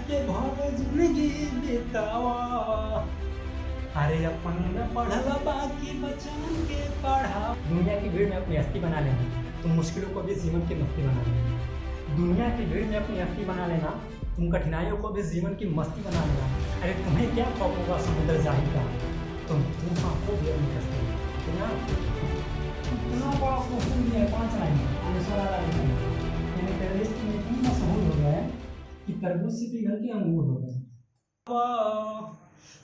के भर जिंदगी बितावा। अरे अपन न पढ़ला बाकी बचन के पढ़ा। दुनिया की भीड़ में अपनी हस्ती बना लेना, तुम मुश्किलों को भी जीवन की मस्ती बना लेना। दुनिया की भीड़ में अपनी हस्ती बना लेना, तुम कठिनाइयों को भी जीवन की मस्ती बना लेना। अरे तुम्हें क्या खौफ होगा समुद्र जाहिर का, तुम आपको भी अपनी हस्ती ना। इतना बड़ा क्वेश्चन दिया है 5 लाइन में, आंसर आ रहा है। यानी टेररिस्ट में इतना मशहूर हो गया है कि तरबूज से पिघल के अंगूर हो गए।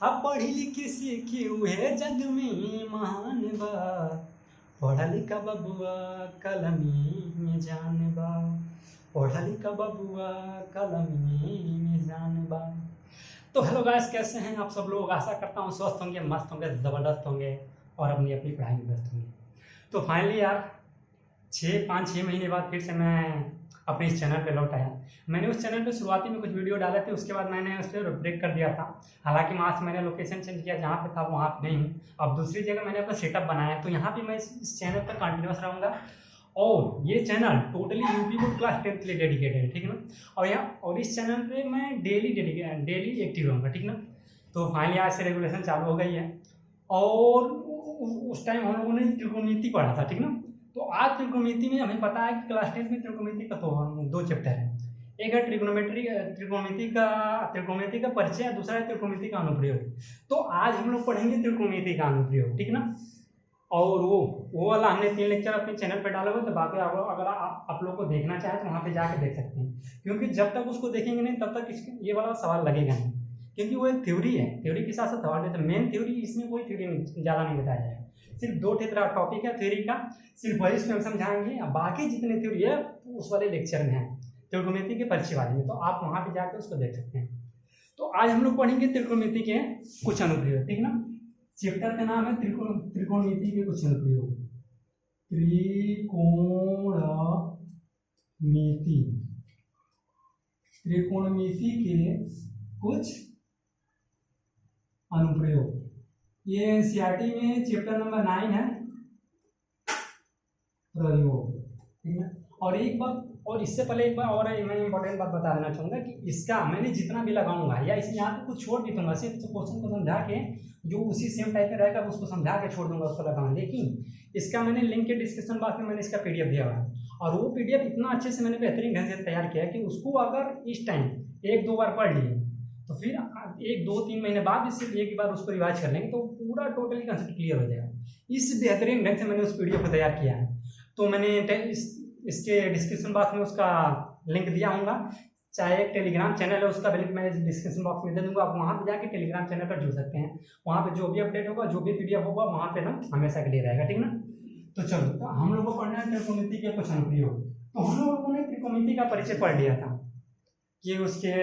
अब पढ़ी लिखी सीखी हुए जग में महान बा, पढ़ा लिखा बबुआ कलमी में जान बा, पढ़ा लिखा बबुआ कलमी में जान बा। तो हेलो गाइस, कैसे हैं आप सब लोग? आशा करता हूँ स्वस्थ होंगे, मस्त होंगे, ज़बरदस्त होंगे और अपनी अपनी पढ़ाई में व्यस्त होंगे। तो फाइनली यार 5-6 महीने बाद फिर से मैं अपने इस चैनल पे लौट आया। मैंने उस चैनल पे शुरुआती में कुछ वीडियो डाले थे, उसके बाद मैंने उस पर ब्रेक कर दिया था। हालांकि वहाँ से मैंने लोकेशन चेंज किया, जहाँ पे था वहाँ पे नहीं हूँ, अब दूसरी जगह मैंने अपना सेटअप बनाया। तो यहाँ पे मैं इस चैनल पर कंटिन्यूस रहूँगा और ये channel totally UP board class 10 के लिए डेडिकेटेड है, ठीक है ना। और इस चैनल पे मैं डेली एक्टिव रहूँगा, ठीक ना। तो फाइनली आज से रेगुलेशन चालू हो गई है और उस टाइम हम लोगों ने त्रिकोणमिति पढ़ा था, ठीक ना। तो आज त्रिकोणमिति में हमें पता है कि क्लास 10 में त्रिकोणमिति का तो 2 चैप्टर है। एक है त्रिकोणमिति का परिचय, दूसरा है त्रिकोणमिति का अनुप्रयोग। तो आज हम लोग पढ़ेंगे त्रिकोणमिति का अनुप्रयोग, ठीक ना। और वो वाला हमने 3 लेक्चर अपने चैनल पे डाला हुआ, तो बाकी अगर आप लोग को देखना चाहें तो वहाँ पे जाके देख सकते हैं। क्योंकि जब तक उसको देखेंगे नहीं तब तक ये वाला सवाल लगेगा नहीं, क्योंकि वो एक थ्योरी है। थ्योरी के साथ साथ सवाल है, तो मेन थ्योरी इसमें कोई थ्योरी ज़्यादा नहीं बताया जाएगा। सिर्फ 2 टॉपिक है थ्योरी का, सिर्फ वही इसमें हम समझाएंगे। बाकी जितने थ्योरी है उस वाले लेक्चर में है, त्रिकोणमिति के परिचय वाले में, तो आप वहाँ पे जाकर उसको देख सकते हैं। तो आज हम लोग पढ़ेंगे त्रिकोणमिति के कुछ अनुप्रयोग, ठीक ना। चैप्टर का नाम है त्रिकोणमिति के कुछ अनुप्रयोग। त्रिकोणमिति के कुछ अनुप्रयोग। ये एनसीईआरटी में चैप्टर नंबर 9 है, प्रयोग, ठीक है। और इससे पहले एक बार और मैं इंपॉर्टेंट बात बता देना चाहूँगा कि इसका मैंने जितना भी लगाऊंगा या इसे यहाँ पे कुछ छोड़ भी दूंगा, सिर्फ क्वेश्चन को समझा के जो उसी सेम टाइप में रहेगा उसको समझा के छोड़ दूंगा, उसको लगाऊंगा। लेकिन इसका मैंने लिंक के डिस्क्रिप्शन बॉक्स में मैंने इसका पीडीएफ दिया हुआ है, और वो पीडीएफ इतना अच्छे से मैंने बेहतरीन ढंग से तैयार किया है कि उसको अगर इस टाइम 1-2 बार पढ़ लिए तो फिर 1-2-3 महीने बाद सिर्फ एक बार उसको रिवाइज कर लेंगे तो पूरा टोटली कंसेप्ट क्लियर हो जाएगा। इस बेहतरीन ढंग से मैंने उस पीडीएफ को तैयार किया है। तो मैंने इसके डिस्क्रिप्शन बॉक्स में उसका लिंक दिया होगा, चाहे एक टेलीग्राम चैनल है उसका लिंक मैं डिस्क्रिप्शन बॉक्स में दे दूंगा। आप वहाँ पे जाके टेलीग्राम चैनल पर जुड़ सकते हैं। वहाँ पे जो भी अपडेट होगा, जो भी पीडीएफ होगा, वहाँ पे ना हमेशा के लिए रहेगा, ठीक ना। तो चलो, तो हम लोग को पढ़ना है त्रिकोणमिति के कुछ अनुप्रयोग। तो हम लोगों ने त्रिकोणमिति का परिचय पढ़ लिया था कि उसके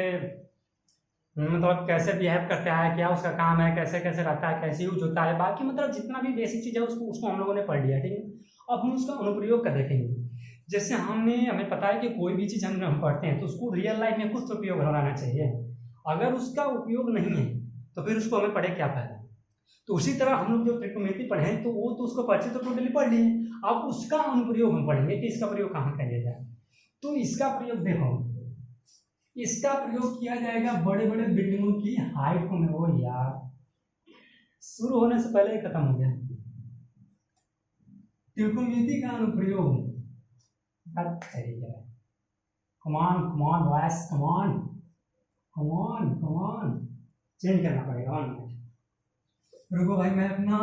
मतलब कैसे बिहेव करता है, क्या उसका काम है, कैसे कैसे रहता है, कैसे यूज होता है, बाकी मतलब जितना भी बेसिक चीज़ है उसको हम लोगों ने पढ़ लिया, ठीक है। अब हम उसका अनुप्रयोग का देखेंगे। जैसे हमें पता है कि कोई भी चीज़ हम पढ़ते हैं तो उसको रियल लाइफ में कुछ तो उपयोग होना चाहिए। अगर उसका उपयोग नहीं है तो फिर उसको हमें पढ़े क्या फायदा। तो उसी तरह हम लोग जो त्रिकोणमिति पढ़े तो वो तो उसको परिचय तो टोटली पढ़ लिए, अब उसका अनुप्रयोग हम पढ़ेंगे कि इसका प्रयोग कहाँ किया जाए। तो इसका प्रयोग देखो, इसका प्रयोग किया जाएगा बड़े बड़े बिल्डिंगों की हाइट को। वो यार शुरू होने से पहले ही खत्म हो गया। त्रिकोणमिति का अनुप्रयोग, कमान वॉइस, कमान चेंज करना पड़ेगा। रुको भाई, मैं अपना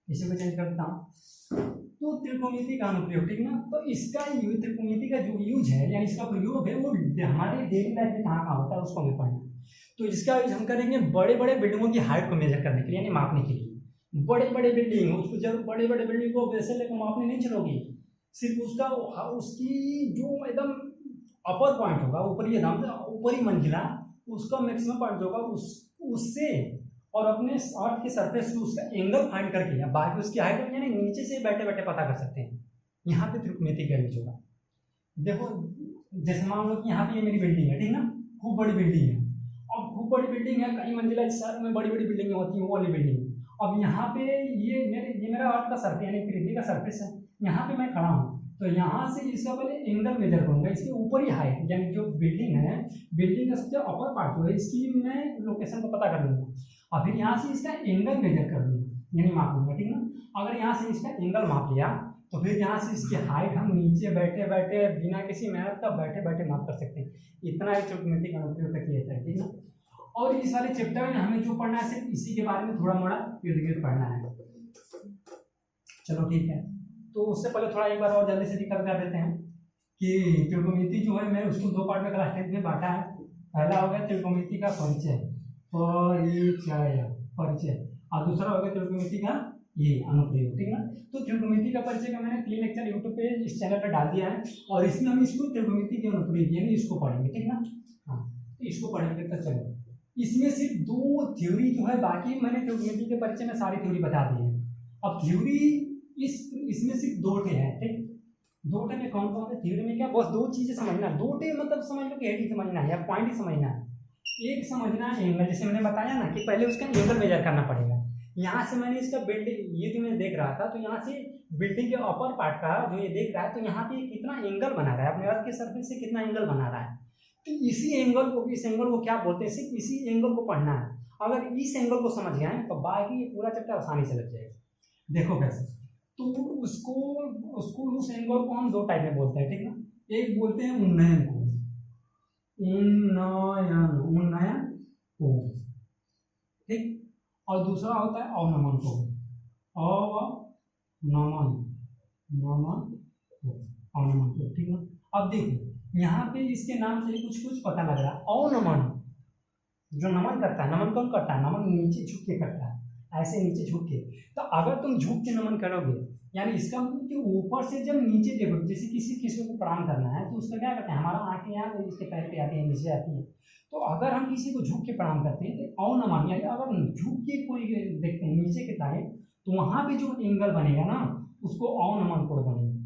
इसी को चेंज करता हूँ। तो त्रिकोणमिति का अनुप्रयोग, ठीक ना। तो इसका त्रिकोणमिति का जो यूज है यानी इसका प्रयोग है वो हमारे डेली लाइफ में कहाँ होता है उसको हमें पढ़ना। तो इसका यूज हम करेंगे बड़े बड़े बिल्डिंगों की हाइट को मेजर करने के लिए, यानी मापने के लिए। बड़े बड़े बिल्डिंग, उसको जब बड़े बड़े बिल्डिंग को वैसे लेकर मापने नहीं चलोगी, सिर्फ उसकी जो एकदम अपर पॉइंट होगा, ऊपरी मंजिला, उसका मैक्सिमम पॉइंट होगा उससे और अपने अर्थ के सरफेस से उसका एंगल फाइंड करके, बाकी उसकी हाइट यानी नीचे से बैठे बैठे पता कर सकते हैं। यहाँ पे त्रिकोणमिति का यूज होगा। देखो, जैसे मान लो कि यहाँ पे ये मेरी बिल्डिंग है, ठीक ना, खूब बड़ी बिल्डिंग है। अब खूब बड़ी बिल्डिंग है, कई मंजिला, शहर में बड़ी बड़ी बिल्डिंगें होती हैं, वो वाली बिल्डिंग। अब यहाँ पे ये मेरा अर्थ का सरफेस यानी पृथ्वी का सरफेस है, यहाँ पे मैं खड़ा हूँ। तो यहाँ से इसका पहले एंगल मेजर करूँगा, इसके ऊपर ही हाइट, यानी जो बिल्डिंग है, बिल्डिंग का सबसे अपर पार्ट जो है इसकी मैं लोकेशन को पता कर लूँगा और फिर यहाँ से इसका एंगल मेजर कर लूँगा, यानी माप लूँगा, ठीक ना। अगर यहाँ से इसका एंगल माप लिया तो फिर यहाँ से इसकी हाइट हम नीचे बैठे बैठे बिना किसी मेहनत का बैठे बैठे माप कर सकते हैं। इतना ही ट्रिग्नोमेट्री का उपयोग किया जाता है, ठीक ना। और इस वाले चैप्टर में हमें जो पढ़ना है सिर्फ इसी के बारे में थोड़ा मोड़ा इर्द गिर्द पढ़ना है। चलो ठीक है, तो उससे पहले थोड़ा एक बार और जल्दी से रिकल कर देते हैं कि त्रिकोणमिति जो है मैं उसको दो पार्ट में क्लास 10 में बांटा है। पहला हो गया त्रिकोणमिति का परिचय, परिचय, और दूसरा हो गया त्रिकोणमिति का ये अनुप्रयोग, ठीक ना। तो त्रिकोणमिति का परिचय का मैंने 3 लेक्चर यूट्यूब पे इस चैनल पे डाल दिया है और इसमें हम इसको त्रिकोणमिति के अनुप्रयोग यानी इसको पढ़ेंगे, ठीक ना। हाँ, तो इसको पढ़ेंगे। तो चलो, इसमें सिर्फ 2 थ्योरी जो है, बाकी मैंने त्रिकोणमिति के परिचय में सारी थ्योरी बता दी है। अब थ्योरी इसमें सिर्फ 2 ठे हैं, ठीक। 2 ठे में कौन कौन है थ्योरी में, क्या बस 2 चीजें समझना। 2 ठे मतलब समझ लो कि हेडिंग समझना है या पॉइंट ही समझना है। एक समझना एंगल, जैसे मैंने बताया ना कि पहले उसका एंगल मेजर करना पड़ेगा। यहाँ से मैंने इसका बिल्डिंग, ये जो मैं देख रहा था, तो यहाँ से बिल्डिंग के अपर पार्ट का जो ये देख रहा है, तो यहाँ पे कितना एंगल बना रहा है, अपने अर्थ के सरफेस से कितना एंगल बना रहा है। तो इसी एंगल को, इस एंगल को क्या बोलते हैं, सिर्फ इसी एंगल को पढ़ना है। अगर इस एंगल को समझ गए तो बाकी पूरा चैप्टर आसानी से लग जाएगा। देखो कैसे, तो उसको उस एंगल को हम 2 टाइप में बोलते हैं, ठीक ना। एक बोलते हैं उन्नयन को, उन्नयन को, ठीक। और दूसरा होता है अवनमन को, अवनमन को, ठीक ना। अब देखो यहाँ पे इसके नाम से कुछ कुछ पता लग रहा है। अवनमन जो नमन करता है, नमन कौन करता है, नमन नीचे झुक के करता है, ऐसे नीचे झुक के। तो अगर तुम झुक के नमन करोगे, यानी इसका मतलब कि ऊपर से जब नीचे देखो, जैसे किसी को प्रणाम करना है तो उसका क्या करते हैं, हमारा आंखें यहाँ तो इसके पैर पे आती है, नीचे आती है। तो अगर हम किसी को झुक के प्रणाम करते हैं तो अवनमन, यानी अगर झुक के कोई देखते हैं नीचे के टाइम, तो वहाँ पे जो एंगल बनेगा ना उसको अवनमन कोण बनेगा,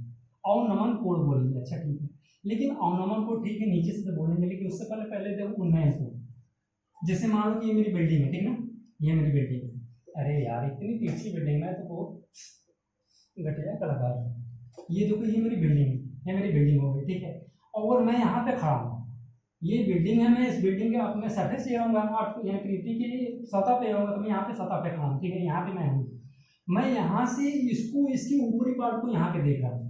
अवनमन कोण बोलेंगे। अच्छा ठीक है, लेकिन अवनमन कोण ठीक है नीचे से तो बोलेंगे, लेकिन उससे पहले देखो उन्नयन कोण। जैसे मान लो कि ये मेरी बिल्डिंग है, ठीक ना, ये मेरी बिल्डिंग है। अरे यार इतनी तिरछी बिल्डिंग है तो बहुत घटिया कलाकार। ये देखो ये मेरी बिल्डिंग है, ये मेरी बिल्डिंग हो गई, ठीक है। और मैं यहाँ पे खड़ा हूँ, ये बिल्डिंग है, मैं इस बिल्डिंग के अपने सतह से रहूँगा, यहाँ पृथ्वी की सतह पे रहूँगा, तो मैं यहाँ पे सतह पे खड़ा हूँ, ठीक है। यहाँ पे मैं हूँ, मैं यहाँ से इसको, इसकी ऊपरी पार्ट को यहाँ पे देख रहा हूँ।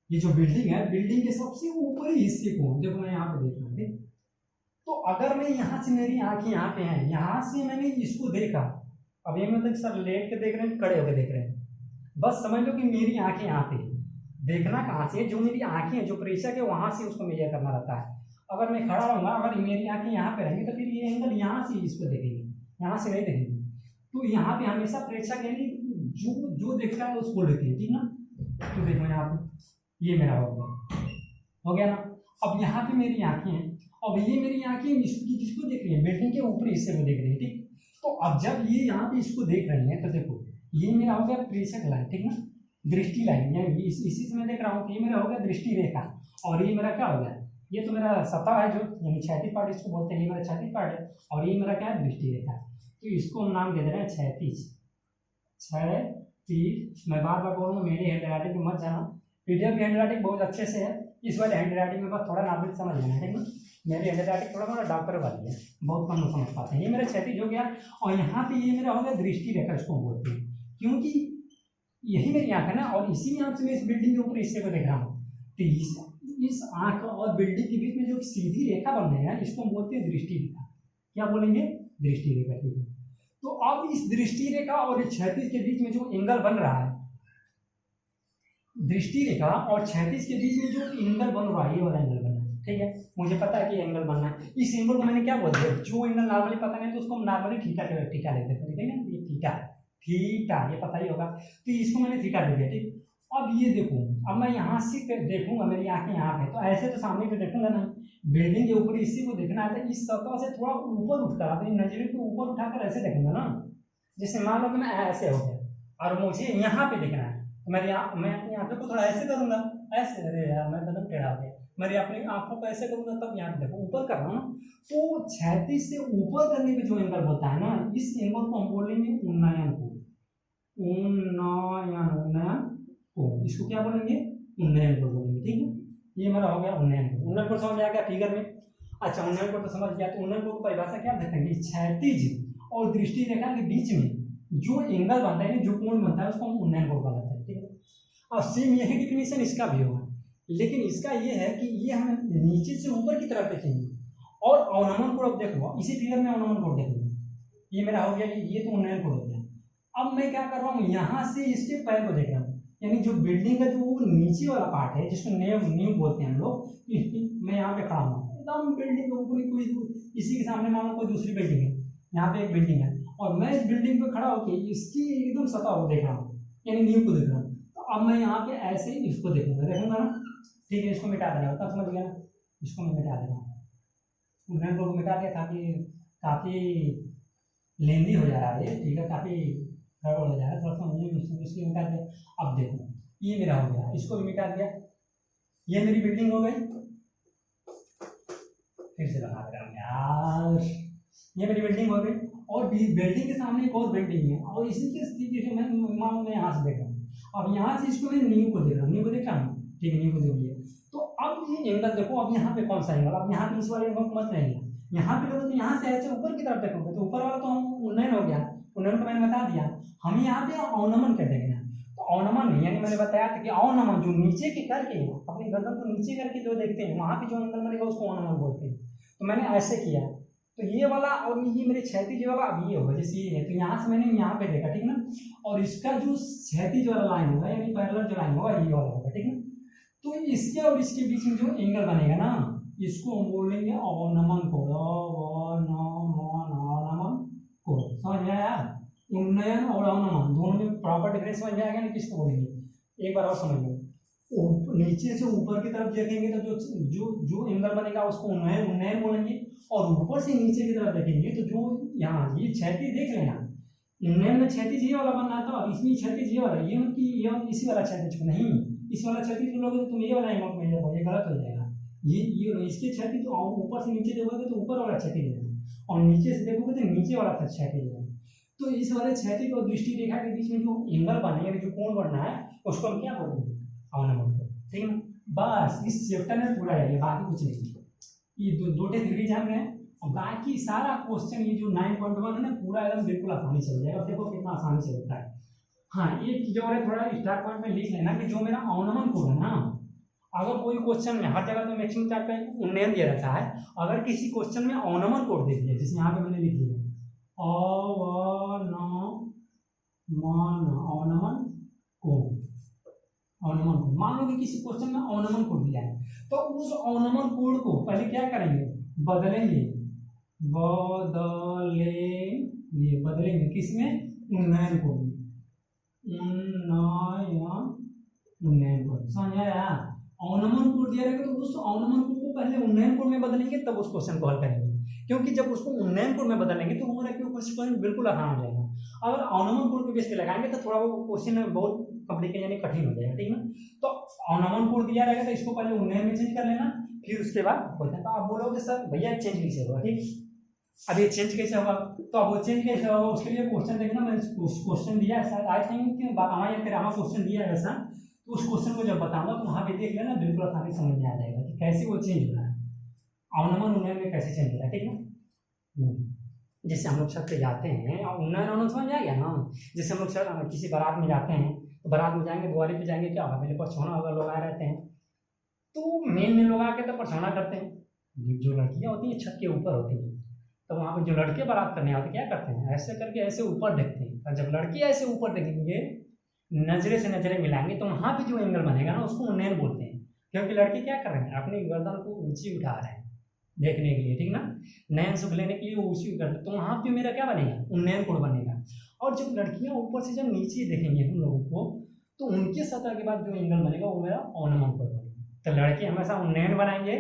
ये जो बिल्डिंग है, बिल्डिंग के सबसे ऊपरी हिस्से को देखो मैं यहाँ पे देख रहा हूँ, ठीक। तो अगर मैं यहाँ से, मेरी आँखें यहाँ पे हैं, यहाँ से मैंने इसको देखा, अब ये मतलब सर लेट के देख रहे हैं, खड़े होकर देख रहे हैं, बस समझ लो कि मेरी आंखें यहाँ पे, देखना कहाँ से, जो मेरी आंखें हैं, जो प्रेक्षक है वहाँ से उसको मेजर करना रहता है। अगर मैं खड़ा रहूँगा, अगर मेरी आंखें यहाँ पे रहेंगी तो फिर ये एंगल यहाँ से इसको देखेंगे, यहाँ से नहीं देखेंगे। तो यहाँ पे हमेशा प्रेक्षक यानी जो देखता है उसको लेते हैं, ठीक ना। तो देखो यहाँ पे ये मेरा हो गया ना। अब यहाँ पे मेरी आंखें हैं, अब ये मेरी आंखें किसको देख रही है, बिल्डिंग के ऊपरी हिस्से को देख रही है, ठीक। तो अब जब ये यहाँ पे इसको देख रही है तो देखो ये मेरा हो गया प्रेक्षक लाइन, ठीक ना, दृष्टि लाइन, यानी इसी से मैं देख रहा हूँ कि ये मेरा हो गया दृष्टि रेखा। और ये मेरा क्या हो गया, ये तो मेरा सतह है, जो यानी क्षैतिज पार्ट इसको बोलते हैं, ये मेरा क्षैतिज पार्ट है, और ये मेरा क्या है, दृष्टि रेखा। तो इसको हम नाम दे दे रहे हैं क्षैतिज। मैं बार बार बोल रहा हूँ, मेरी हैंड राइटिंग में मत जाना, पीडीएफ की हैंड राइटिंग बहुत अच्छे से है, इस वाले हैंड राइटिंग में बस थोड़ा नाम समझ लेना, ठीक ना। मेरी हैंड राइटिंग थोड़ा मोड़ा डॉक्टर वाली है, बहुत कम लोग समझ पाते हैं। ये मेरा क्षैतिज हो गया, और यहाँ पे ये मेरा हो गया दृष्टि रेखा, इसको बोलते हैं, क्योंकि यही मेरी आंख है ना, और इसी आंख से मैं इस बिल्डिंग के ऊपर हिस्से को देख रहा हूँ। तो इस आंख और बिल्डिंग के बीच में जो सीधी रेखा बन रही है, इसको हम बोलते हैं दृष्टि रेखा। क्या बोलेंगे, दृष्टि रेखा, ठीक है। तो अब इस दृष्टि रेखा और क्षैतिज के बीच में जो एंगल बन रहा है, दृष्टि रेखा और क्षैतिज के बीच में जो एंगल बन रहा है, ये वाला एंगल बनना है, ठीक है। मुझे पता है कि एंगल बनना है। इस एंगल को मैंने क्या बोल दिया, जो एंगल नॉर्मली पता नहीं तो उसको हम नॉर्मली थीटा लेते हैं, ठीक है ना, ये थीटा ये पता ही होगा, तो इसको मैंने थीटा दे दिया, ठीक। अब ये देखो, अब मैं यहाँ से देखूंगा, मेरी आंखें यहाँ पे, तो ऐसे तो सामने पे देखूंगा नहीं, बिल्डिंग के ऊपर इसी को देखना है, तो इस सतह से थोड़ा ऊपर उठकर अपनी नजरों को ऊपर उठाकर ऐसे देखूंगा ना। जैसे मान लो कि मैं ऐसे हो गया और मुझे यहाँ पे देखना है, तो मैं अपनी आंखों को थोड़ा ऐसे करूंगा, ऐसे, अरे यार मैं एकदम टेढ़ा हो गया, मेरी अपनी आंखों को ऐसे करूंगा, तब यहाँ पे देखो ऊपर कर रहा हूँ। तो क्षैतिज से ऊपर करने पे जो एंगल होता है ना, इस एंगल को हम बोलेंगे उन्नयन को, उन्नयन को, इसको क्या बोलेंगे, उन्नयन को। ठीक है। ये मेरा हो गया उन्नयन कोण। उन्नयन कोण समझ में आ गया फिगर में। अच्छा, उन्नयन कोण तो समझ गया। तो उन्नयन कोण की परिभाषा क्या देते हैं कि क्षैतिज और दृष्टि रेखा के बीच में जो एंगल बनता है, जो कोण बनता है, उसको हम उन्नयन कोण कहते हैं, ठीक है। अब सेम यही डिफिनेशन इसका भी होगा, लेकिन इसका ये है कि ये हम नीचे से ऊपर की तरफ देखेंगे और अवनमन कोण देख लो, इसी फिगर में अवनमन कोण देख लो। ये मेरा हो गया, ये तो उन्नयन कोण हो गया। अब मैं क्या कर रहा हूँ, यहाँ से इसके पैर को देख रहा हूँ, यानी जो बिल्डिंग का जो वो नीचे वाला पार्ट है जिसको नींव बोलते हैं हम लोग, मैं यहाँ पे खड़ा हूँ एकदम बिल्डिंग के ऊपर, कोई इसी के सामने मान लो कोई दूसरी बिल्डिंग है, यहाँ पे एक बिल्डिंग है और मैं इस बिल्डिंग पे खड़ा होकर इसकी एकदम सतह को देख रहा हूँ, यानी नींव को देख रहा हूँ। तो अब मैं यहाँ पे ऐसे इसको देखूंगा ना, ठीक है। इसको मिटा देना होता, समझ गया ना, इसको मैं मिटा देना, उन्नयन कोण को मिटा दिया ताकि काफ़ी लेंदी हो जा रहा है ये, ठीक है, काफ़ी गड़बड़ हो जा रहा है, थोड़ा सा मुझे इसलिए मिटा दिया। अब देखो ये मेरा हो गया, इसको भी मिटा दिया, ये मेरी बिल्डिंग हो गई। फिर से लगा दे रहा हूँ यार, ये मेरी बिल्डिंग हो गई और बिल्डिंग के सामने एक और बिल्डिंग है और इसी की स्थिति से मैं मान मैं यहाँ से देख रहा हूँ। अब यहाँ से इसको मैं नींव को देख रहा हूँ, नींव को देख रहा हूँ, ठीक है, नींव को देख लिया। तो अब ये एंगल देखो, अब यहाँ पे कौन सा एंगल, अब यहाँ पे इस वाले एंगल को मत रहेंगे, यहाँ पे देखो तो यहाँ से ऐसे ऊपर की तरफ देखोगे तो ऊपर वाला तो हम उन्नयन हो गया, उन्नयन को मैंने बता दिया। हम यहाँ पे अवनमन कर देंगे, तो अवनमन नहीं, यानी मैंने बताया था कि अवनमन जो नीचे के करके अपनी गर्दन को नीचे करके जो देखते हैं वहाँ पे जो एंगल बनेगा उसको अवनमन बोलते हैं। तो मैंने ऐसे किया, तो ये वाला और ये मेरे क्षैतिज वाला अब ये होगा, जैसे ये है तो यहाँ से मैंने यहाँ पे देखा, ठीक ना, और इसका जो क्षैतिज वाला लाइन होगा यानी पैरेलल जो लाइन होगा ये वाला होगा, ठीक ना। तो इसके और इसके बीच में जो एंगल बनेगा ना, इसको हम बोलेंगे अवनमन कोण, अवनमन कोण। समझ में आया? उन्नयन और अवनमन दोनों में प्रॉपर डिफरेंस समझ में आएगा ना, किसको बोलेंगे, एक बार और समझ लो। नीचे से ऊपर की तरफ देखेंगे तो जो जो जो एंगल बनेगा उसको उन्नयन उन्नयन बोलेंगे, और ऊपर से नीचे की तरफ देखेंगे तो जो यहाँ ये क्षैतिज देख लेना, उन्नयन में क्षैतिज ये वाला बनना था, अब इसमें क्षैतिज ये वाला, ये मतलब ये इसी वाला क्षैतिज को नहीं, इस वाला क्षैतिज को लोगे तो तुम ये वाला एंगल मिल जाएगा, ये गलत हो जाएगा। ये इसके क्षैतिज ऊपर से नीचे देखोगे तो ऊपर वाला क्षैतिज है और नीचे से देखोगे तो नीचे वाला क्षैतिज है। तो इस वाले क्षैतिज और दृष्टि रेखा के बीच में जो एंगल बने यानी जो कोण बनना है उसको हम क्या बोलेंगे, अवनमन कोण, ठीक है। बस इस चैप्टर में पूरा है, बाकी कुछ नहीं, ये दो थ्योरी जान गए, और बाकी सारा क्वेश्चन ये जो 9.1 है ना पूरा एकदम बिल्कुल आसानी से हो जाएगा। अब देखो कितना आसानी से होता है। हाँ, एक चीज और है, थोड़ा स्टार पॉइंट में लिख लेना कि जो मेरा अवनमन कोण है ना, अगर कोई क्वेश्चन में हर जगह तो मैक्सिमम चार्ट पे उन्नयन दिया रहता है, अगर किसी क्वेश्चन में अवनमन कोण दे दिया, जैसे यहाँ पे मैंने लिख दिया अवनमन कोण, अवनमन कोण, मान लो कि किसी क्वेश्चन में अवनमन कोण दिया है तो उस अवनमन कोण को पहले क्या करेंगे, बदलेंगे किसमें, उन्नयन कोण में, उन्नयन कोण। समझ आया? अवनमन कोण दिया रहेगा तो उस अवनमन कोण को पहले उन्नयन कोण में बदलेंगे तब उस क्वेश्चन को हल करेंगे, क्योंकि जब उसको उन्नयन कोण में बदलेंगे तो हमारा क्वेश्चन बिल्कुल आसान हो जाएगा। अगर अवनमन कोण के बेस पे लगाएंगे तो थोड़ा वो क्वेश्चन बहुत कॉम्प्लिकेटेड यानी कठिन हो जाएगा, ठीक है ना। तो अवनमन कोण दिया रहेगा तो इसको पहले उन्नयन में चेंज कर लेना, फिर उसके बाद क्वेश्चन। तो आप बोलोगे सर भैया चेंज कैसे होगा, ठीक, अब ये चेंज कैसे होगा, तो अब वो चेंज कैसे होगा उसके लिए क्वेश्चन देखना, मैंने क्वेश्चन दिया है शायद, आई थिंक हमारे फिर हमारा क्वेश्चन दिया है वैसा, तो उस क्वेश्चन को जब बताऊंगा तो वहाँ पे देख लेना, बिल्कुल आसानी समझ में आ जाएगा कि कैसे वो चेंज हो रहा है, अवनमन उन्नयन में कैसे चेंज हो रहा है, ठीक है। जैसे हम लोग छत पे जाते हैं और उन्नयन अवनमन समझ आ गया ना। जैसे हम लोग किसी बारात में जाते हैं तो बारात में जाएंगे, द्वारे पे जाएंगे, क्या होगा, पहले परछौना होगा, लोग आए रहते हैं, तो मेन लोग आके तो परछौना करते हैं, जो लड़कियाँ होती हैं छत के ऊपर होती हैं, तो वहाँ पे जो लड़के बारात करने आते क्या करते हैं, ऐसे करके ऐसे ऊपर देखते हैं, और जब लड़की ऐसे ऊपर देखेंगे नजरे से नजरें मिलाएंगे तो वहाँ पे जो एंगल बनेगा ना उसको उन्नयन बोलते हैं, क्योंकि लड़के क्या कर रहे हैं, अपनी गर्दन को ऊंची उठा रहे हैं देखने के लिए, ठीक ना, नयन सुख लेने के लिए ऊंची कर, तो वहाँ पे मेरा क्या बनेगा, उन्नयन कोण बनेगा। और जब लड़कियाँ ऊपर से जब नीचे देखेंगे हम लोगों को तो उनके सतह के बाद जो एंगल बनेगा वो मेरा अवनमन कोण बनेगा। तो लड़के हमेशा उन्नयन बनाएंगे,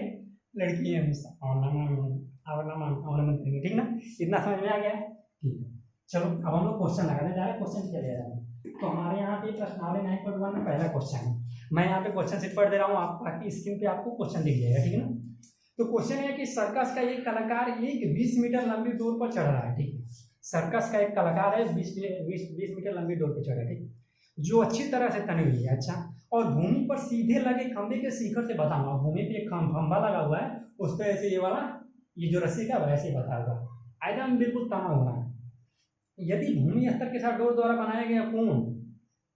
लड़की हमेशा अवनमन करेंगे, ठीक ना, इतना समझ में आ गया, ठीक है। चलो अब हम लोग क्वेश्चन लगाने जा रहे हैं, क्वेश्चन चले जा रहे हैं। तो हमारे यहाँ पे प्रश्नावली 9.1 में पहला क्वेश्चन है, मैं यहाँ पे क्वेश्चन शीट पढ़ दे रहा हूँ, आप बाकी स्क्रीन पे आपको क्वेश्चन दिख जाएगा, ठीक है ना। तो क्वेश्चन है कि सर्कस का एक कलाकार एक 20 मीटर लंबी डोर पर चढ़ रहा है, ठीक है, सर्कस का एक कलाकार है 20 मीटर लंबी डोर पर चढ़ रहा है, ठीक, जो अच्छी तरह से तनी हुई है। अच्छा, और भूमि पर सीधे लगे खंभे के शिखर से बताऊंगा। भूमि पे एक खंभा लगा हुआ है, उस पर ऐसे ये वाला ये जो रस्सी का वैसे ही बता हुआ एकदम बिल्कुल तना हुआ है। यदि भूमि स्तर के साथ डोर द्वारा बनाया गया कोण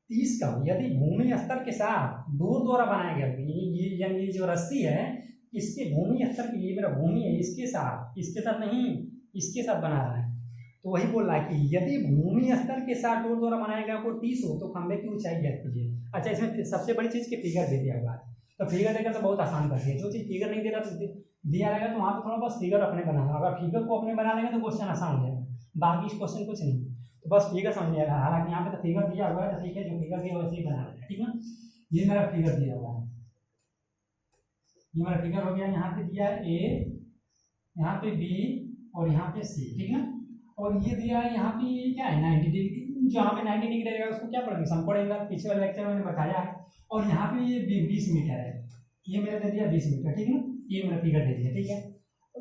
30 का हो, यदि भूमि स्तर के साथ डोर द्वारा बनाया गया यानी ये जो रस्सी है इसके भूमि स्तर की, ये मेरा भूमि है इसके साथ नहीं, इसके साथ बना रहा है। तो वही बोल रहा है कि यदि भूमि स्तर के साथ डोर द्वारा बनाया गया कोण 30 हो तो खंभे की ऊंचाई ज्ञात कीजिए। अच्छा, इसमें सबसे बड़ी चीज़ के फिगर दे दिया हुआ है, तो फिगर देकर तो बहुत आसान कर दिया। जो चीज़ फिगर नहीं दे रहा तो दिया रहेगा तो वहाँ पर थोड़ा बस फिगर अपने बनाना, अगर फिगर को अपने बना लेंगे तो क्वेश्चन आसान हो जाएगा, बाकी इस क्वेश्चन कुछ नहीं, तो बस फिगर समझ जाएगा। हालांकि यहाँ पे तो फिगर दिया हुआ है, तो ठीक है, जो फिगर दिया वैसे ही बना लेगा, ठीक है। ये मेरा फिगर दिया हुआ है, ये मेरा फिगर हो गया। यहाँ पे दिया है ए, यहाँ पे बी और यहाँ पे सी, ठीक है। और ये दिया है यहाँ पे क्या है 90 डिग्री, जहाँ पे 90 डिग्री रहेगा उसको क्या पढ़ेंगे, समकोण एंगल, पीछे वाले लेक्चर में मैंने बताया है। और यहाँ पे ये 20 मीटर है, ये मेरा दे दिया 20 मीटर, ठीक है ना, ये मेरा फिगर दे दिया, ठीक है।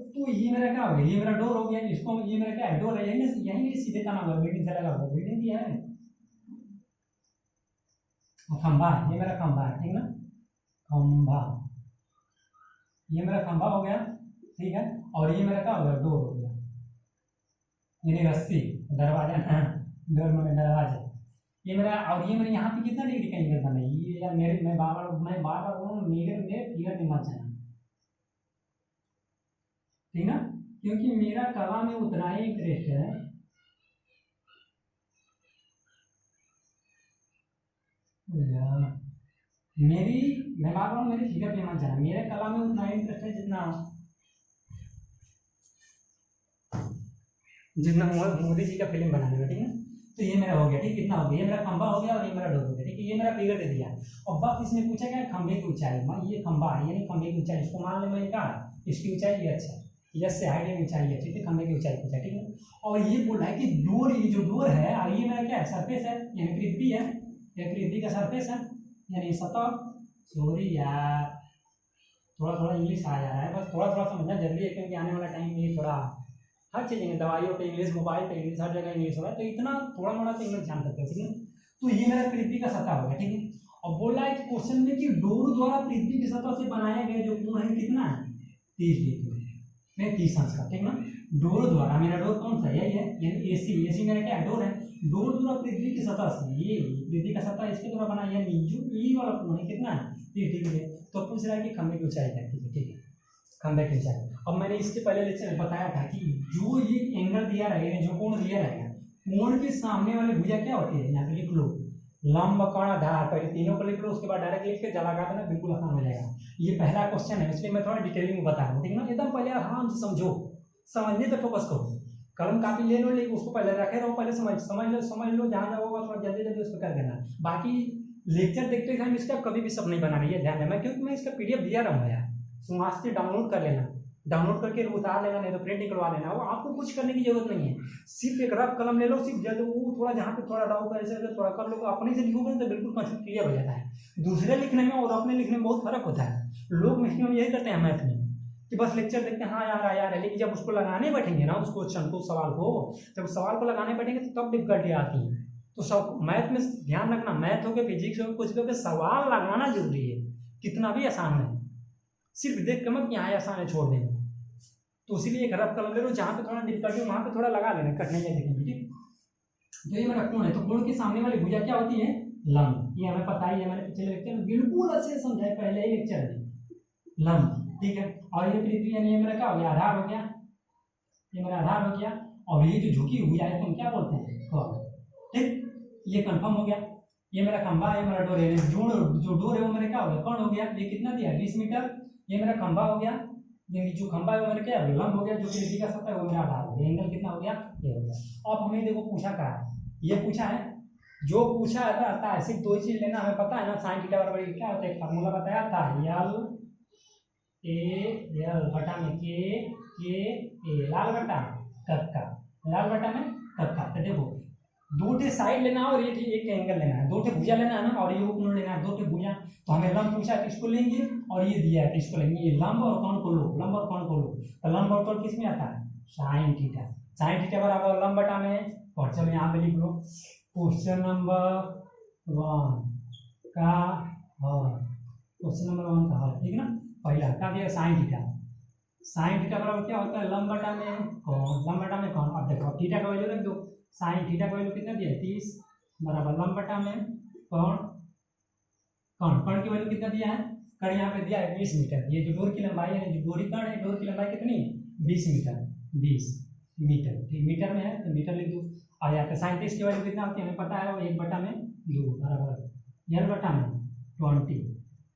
तो ये मेरा क्या हो गया, ये मेरा डोर हो गया, इसको ये मेरा क्या है डोर है, यही सीधे तना हुआ बिल्डिंग से लगा हुआ, बिल्डिंग दिया है, खंभा है, ये मेरा खंभा है, ठीक है ना, खंभा, ये मेरा खंभा हो गया, ठीक है। और ये मेरा क्या हो गया डोर हो गया, यानी रस्सी, दरवाजा ना, डोर में दरवाजा, ये मेरा। और ये मेरे यहाँ पे कितना डिग्री का एंगल बना है, ये यार मेरे मैं बार बार बोलूँ, मेरे फिगर नहीं मत जाना, ठीक ना, क्योंकि मेरा कला में उतना ही इंटरेस्ट है। मैं बात रहा हूँ, मेरी फिगर पे मत जाना, मेरे कला में उतना ही इंटरेस्ट है जितना मोदी जी का फिल्म बनाने में, ठीक है। तो ये मेरा हो गया, ठीक, कितना हो गया, ये मेरा खंभा हो गया और ये मेरा डोर हो गया, ठीक है। ये मेरा फिगर दे दिया। और बात इसमें पूछा गया खंभे की ऊंचाई, ये खंभा है यानी खंभे की ऊंचाई, इसको मान लें मैंने कहा इसकी ऊंचाई ये, अच्छा यस से हाइट में ऊंचाई है, ठीक है, खंभे की ऊंचाई पूछा, ठीक है। और ये बोल रहा है कि डोर, ये जो डोर है और ये मेरा क्या है सरफेस है, यानी पृथ्वी है, ये पृथ्वी का सरफेस है यानी सतह। सॉरी यार, थोड़ा इंग्लिश आ जा रहा है, बस थोड़ा समझना जरूरी है, क्योंकि आने वाला टाइम में थोड़ा हर चीज़ में दवाइयों पे इंग्लिश, मोबाइल पे इंग्लिश, हर जगह इंग्लिश हो रहा है, तो इतना थोड़ा मोड़ा तो इंग्लिश जान सकते हैं, ठीक है। तो ये मेरा पृथ्वी का सतह हो गया, ठीक है। और बोला है क्वेश्चन में कि डोर द्वारा पृथ्वी की सतह से बनाया गया जो कोण है कितना है 30 डिग्री, नहीं 30 अंश का, ठीक ना। डोर द्वारा, मेरा डोर कौन सा यही है, यानी एसी मेरा क्या डोर है, डोर द्वारा पृथ्वी की सतह से, ये पृथ्वी का सतह इसके द्वारा बना, यानी जो ई वाला कोण है कितना है 30 डिग्री। तो पूछ रहा है कि खंभे की ऊंचाई क्या है, ठीक है, खंभे की ऊंचाई। अब मैंने इसके पहले लेक्चर में बताया था कि जो ये एंगल दिया रहेगा, जो कोण दिया रहेगा, कोण के सामने वाली भुजा क्या होती है, यहाँ पे लिख लो लंब कोण आधार, पहले तीनों को लिख लो, उसके बाद डायरेक्ट लिख के जला का देना, बिल्कुल आसान हो जाएगा। ये पहला क्वेश्चन है, इसलिए मैं थोड़ा डिटेलिंग में बता रहा हूँ, ठीक है ना। एकदम पहले आराम से समझो, समझने पे फोकस करो, कलम कापी ले लो, लेकिन उसको पहले रखे रहो, पहले समझ लो, जहाँ जाओगा थोड़ा जल्दी उसको कर देना। बाकी लेक्चर देखते टाइम इसका कभी भी सब नहीं बना रही है, ध्यान देना, क्योंकि मैं इसका PDF दिया रहूँगा यार, वहाँ से डाउनलोड कर लेना, डाउनलोड करके उतार लेना, नहीं तो प्रिंट निकलवा लेना, वो आपको कुछ करने की जरूरत नहीं है, सिर्फ एक रफ कलम ले लो, सिर्फ जब वो थोड़ा जहाँ पे थोड़ा डाउट ऐसे थोड़ा कर लो, अपने से लिखोगे तो बिल्कुल कंसेप्ट क्लियर हो जाता है। दूसरे लिखने में और अपने लिखने में बहुत फर्क होता है। लोग मैक्सिमम यही करते हैं मैथ में कि बस लेक्चर देखते हैं, हाँ यार है, लेकिन जब उसको लगाने बैठेंगे ना, उस क्वेश्चन को, सवाल को, जब सवाल को लगाने बैठेंगे तो तब डिफिकल्टी आती है। तो सब मैथ में ध्यान रखना, मैथ हो गया, फिजिक्स हो गया, कुछ भी हो गया, सवाल लगाना जरूरी है, कितना भी आसान है, सिर्फ देख के मत यहाँ आसान है छोड़ देना। तो इसीलिए एक रफ कलम ले लो, जहाँ पे थोड़ा डिफिकल्टी वहाँ पे थोड़ा लगा लेना, कटने नहीं देखेंगे, ठीक। तो ये मेरा कोण है, तो कोण के सामने वाली भुजा क्या होती है, लंब, ये हमें पता ही है, मैंने पिछले लेक्चर में बिल्कुल अच्छे से समझाया, पहले ही लेक्चर में, लंब, ठीक है। और ये पृथ्वी यानी ये मेरा क्या हो गया आधार हो गया, ये मेरा आधार हो गया। और ये जो झुकी हुई है तुम क्या बोलते हैं, ठीक, ये कंफर्म हो गया। ये मेरा खंभा है, मेरा डोर है, जो डोर है वो मेरा क्या हो गया कोण हो गया, ये कितना दिया 20 मीटर। ये मेरा खंभा हो गया, ये जो खंभा है वो मेरा क्या लंब हो गया, जो पृथ्वी का सतह है वो मेरा आधार हो गया, एंगल कितना हो गया ये हो गया। अब हमें देखो पूछा क्या है, ये पूछा है, जो पूछा आता है सिर्फ दो ही चीज लेना, हमें पता है ना, साइन थीटा बराबर क्या होता है, फार्मूला बताया था, L बटा में के लाल बटा कक्का, लाल बटा में कक्का। तो देखो दो ठे साइड लेना है और ये एक एंगल लेना है, दो ठे भुजा लेना है ना, और ये कोण लेना है, दो ठे भुजा। तो हमें लंब पूछा है, इसको लेंगे, और ये दिया है इसको लेंगे, ये लंब और कोण को लो, लंब और कोण को लो। तो लंब और कोण किस में आता है, साइन थीटा, साइन थीटा बराबर लंब बटा में, और चलो यहाँ पे लिख लो क्वेश्चन नंबर 1 का हाँ, क्वेश्चन नंबर 1 का हल, ठीक है ना। पहला क्या दिया, साइन थीटा। साइन थीटा बराबर क्या होता है, लंब बटा में कौन, लंब बटा में कौन। अब देखो थीटा का वैल्यू रख दो, साइन थीटा का वैल्यू कितना दिया है 30 बराबर लंब बटा में कौन, कौन कर्ण की वैल्यू कितना दिया है, कर्ण यहाँ पे दिया है 20 मीटर। ये जो डोर की लंबाई है, जो डोरी कर्ण है, डोर की लंबाई कितनी, 20 मीटर, 20 मीटर, ठीक, मीटर में है तो मीटर लिख दो। और यहाँ पे साइन 30 की वैल्यू कितना होती है हमें पता है, वो 1 बटा में 2 बराबर एल बटा में 20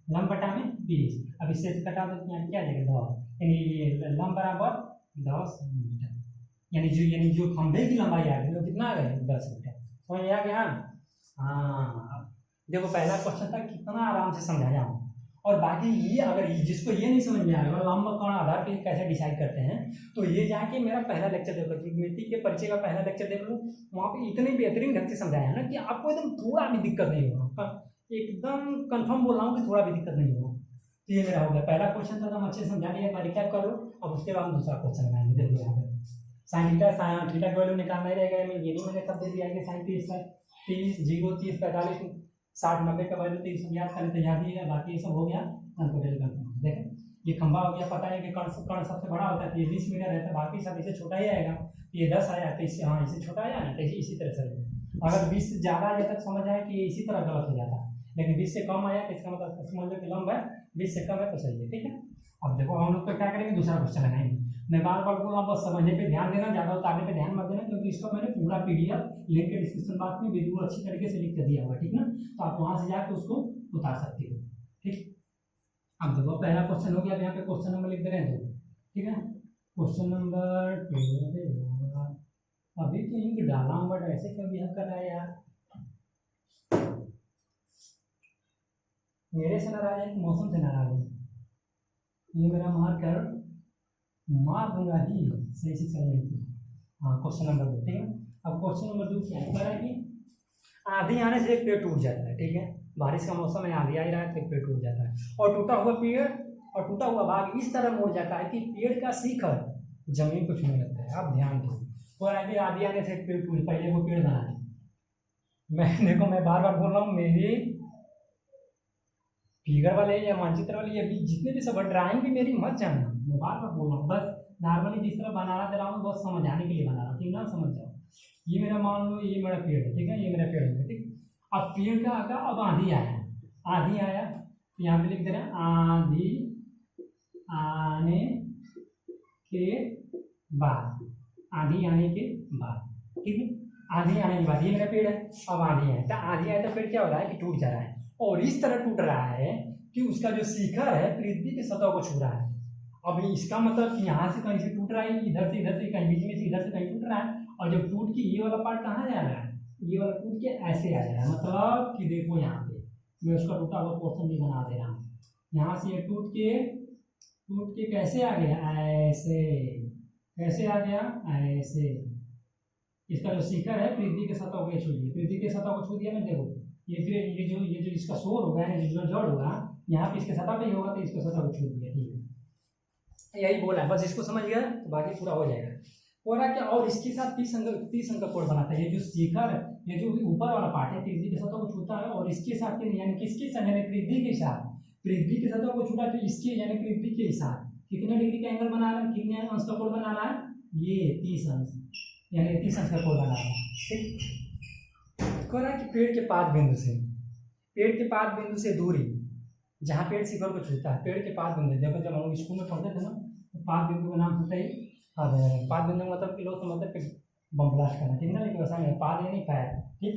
लंब बटा में 20। अब इससे कटा दो यहाँ क्या आ जाएगा 10, यानी ये लंब बराबर 10 मीटर, यानी जो खंभे की लंबाई आ गई वो कितना आ गया 10 मीटर। समझ में आ गया। हाँ देखो पहला क्वेश्चन था कितना आराम से समझाया हूँ। और बाकी ये अगर जिसको ये नहीं समझ में आएगा लंब कोण आधार के कैसे डिसाइड करते हैं, तो ये जाके मेरा पहला लेक्चर देखो, त्रिकोणमिति के परिचय का पहला लेक्चर देख लो, वहाँ पे इतने बेहतरीन ढंग से समझाया है ना कि आपको एकदम थोड़ा भी दिक्कत नहीं होगा, एकदम कंफर्म बोल रहा हूँ कि थोड़ा भी दिक्कत नहीं होगा। तो ये मेरा हो गया पहला क्वेश्चन था, हम अच्छे से समझा लिया, रिकैप कर लो। अब उसके बाद हम दूसरा क्वेश्चन बनाएंगे। देखो यहाँ पे साइन थीटा, साइन थीटा की वैल्यू निकालना ही रहेगा, ये भी मैंने सब दे दिया है, साइन 30 30 0 30 45 60 90 का वैल्यू 30 याद करने तो याद ही है, बाकी ये सब हो गया कंफर्म। देखें ये खंभा हो गया, पता है कि कर्ण सबसे बड़ा होता है, ये 20 मीटर है, तो बाकी सब इससे छोटा ही आएगा। ये 10 आया तो इससे, हाँ इससे छोटा आया ना, तो इसी तरह से अगर 20 से ज़्यादा आया तक समझ आए कि ये इसी तरह गलत हो जाता है, लेकिन 20 से कम आया तो इसका मतलब समझ लो कि लंब है, 20 से कम है तो सही है, ठीक है। अब देखो हम लोग तो क्या करेंगे, दूसरा क्वेश्चन लगाएंगे। मैं बार बार बोल रहा हूँ बस समझने पे ध्यान देना, ज़्यादा उतारने पे ध्यान मत देना, क्योंकि इसका मैंने पूरा PDF लिंक के डिस्क्रिप्शन बॉक्स में बिल्कुल अच्छी तरीके से लिख कर दिया हुआ, ठीक ना, तो आप वहाँ से जाकर उसको उतार सकते हो, ठीक। अब देखो पहला क्वेश्चन हो गया, अब यहाँ पे क्वेश्चन नंबर लिख दे रहे हैं तो, ठीक है। क्वेश्चन नंबर 2, अभी तो इंक डाला हूँ बट ऐसे क्यों बिहेव कर रहा है यार, मेरे से नाराज है कि मौसम से नाराज है। ये मेरा मार्कर मार दूंगा ही, सही से चल रही थी। हाँ क्वेश्चन नंबर 2, ठीक है। अब क्वेश्चन नंबर 2 क्या है कि आंधी आने से एक पेड़ टूट जाता है, ठीक है, बारिश का मौसम है, आंधी आ रहा है तो एक पेड़ टूट जाता है, और टूटा हुआ पेड़ और टूटा हुआ भाग इस तरह मुड़ जाता है कि पेड़ का शिखर जमीन को छूने लगता है। आप ध्यान दो, तो आगे आंधी आने से एक पेड़ टूट, पहले वो पेड़ बना है, मैं देखो मैं बार बार बोल रहा हूँ, मेरी फिगर वाले या मानचित्र वाले या जितने भी सब ड्राइंग भी मेरी मत जानना, मैं बार बार बोल रहा हूँ, बस नॉर्मली जिस तरह बनाना दे रहा हूँ बस समझाने के लिए बना रहा हूँ, ठीक ना, समझ जाओ। ये मेरा मान लो ये मेरा पेड़ है, ठीक है, ये मेरा पेड़ है, ठीक। अब पेड़ का आका, अब आंधी आया, आंधी आया तो यहाँ पे लिख दे रहे हैं आंधी आने के बाद, आंधी आने के बाद, ठीक है, आंधी आने के बाद ये मेरा पेड़ है, अब आंधी आए तो आंधी आए तो पेड़ क्या हो रहा है कि टूट जा रहा है, और इस तरह टूट रहा है कि उसका जो शिखर है पृथ्वी की सतह को छू रहा है। अब इसका मतलब कि यहाँ से कहीं से टूट रहा है, इधर से कहीं बीच में से इधर से कहीं टूट रहा है, और जब टूट के ये वाला पार्ट कहाँ जा रहा है, ये वाला टूट के ऐसे आ जा रहा है, मतलब कि देखो यहाँ पे मैं उसका टूटा हुआ पोर्शन भी बना दे रहा हूँ, यहाँ से ये टूट के कैसे आ गया, ऐसे, कैसे आ गया, ऐसे, इसका जो शिखर है पृथ्वी के सतह को छू दिया, पृथ्वी के सतह को छू दिया ना, देखो ये जो इसका शोर होगा, जो जड़ होगा यहाँ पे इसके सतह पे ही होगा, तो इसको सतह को छू दिया, ठीक है, यही बोला है, बस इसको समझ गया तो बाकी पूरा हो जाएगा। हो रहा क्या, और इसके साथ 30 अंक का कोड बनाता है, ये जो शिखर, ये जो ऊपर वाला पार्ट है पृथ्वी के सतह को छूता है, और इसके साथ यानी किसके साथ, यानी पृथ्वी के साथ, पृथ्वी के सतह को छूटा तो इसके यानी पृथ्वी के साथ कितने डिग्री का एंगल बना रहा है, कितने अंश का कोड बना रहा है, ये 30 अंश, यानी 30 अंश का कोड बना रहा है, ठीक। कह रहा है कि पेड़ के पाद बिंदु से, पेड़ के पाद बिंदु से दूरी, जहाँ पेड़ शिखर को छूता है, पेड़ के पाद बिंदु, देखो जब हम लोग स्कूल में पढ़ते थे ना, तो पाद बिंदु का नाम होता ही पाद बिंदु मतलब कि लोग तो मतलब बम ब्लास्ट करना, ठीक ना, लेकिन वैसा नहीं, पाद यानी पैर, ठीक।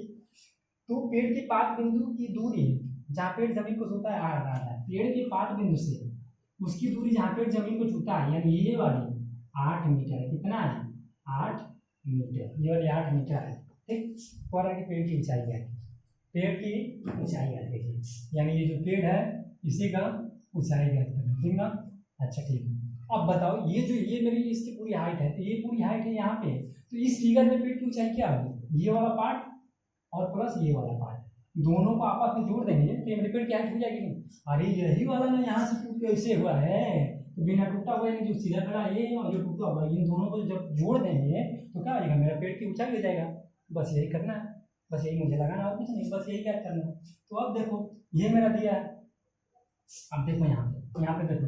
तो पेड़ के पाद बिंदु की दूरी, जहाँ पेड़ जमीन को छूता है, आ रहा है पेड़ के पाद बिंदु से उसकी दूरी जहाँ पेड़ जमीन को छूता है, यानी ये वाली 8 मीटर है, कितना है 8 मीटर, ये वाली 8 मीटर है, ठीक। और आगे पेड़ की ऊंचाई है, पेड़ की ऊंचाई है, देखिए, यानी ये जो पेड़ है इसी का ऊंचाई है, ठीक ना। अच्छा ठीक है, अब बताओ ये मेरी इसकी पूरी हाइट है, तो ये पूरी हाइट है यहाँ पे, तो इस फिगर में पेड़ की ऊंचाई क्या होगी, ये वाला पार्ट और प्लस ये वाला पार्ट, दोनों को आपस में जोड़ देंगे तो ये मेरे पेड़ की हाइट हो जाएगी नहीं। अरे यही वाला ना यहाँ से टूट के ऐसे हुआ है, तो बिना टूटा हुआ यानी जो सीधा खड़ा है और जो टूटा हुआ इन दोनों को जब जोड़ देंगे तो क्या हो जाएगा, मेरा पेड़ की ऊंचाई हो जाएगा। बस यही करना है, बस यही मुझे लगाना और कुछ नहीं, बस यही क्या करना है। तो अब देखो ये मेरा दिया है, अब देखो यहाँ पे देखो,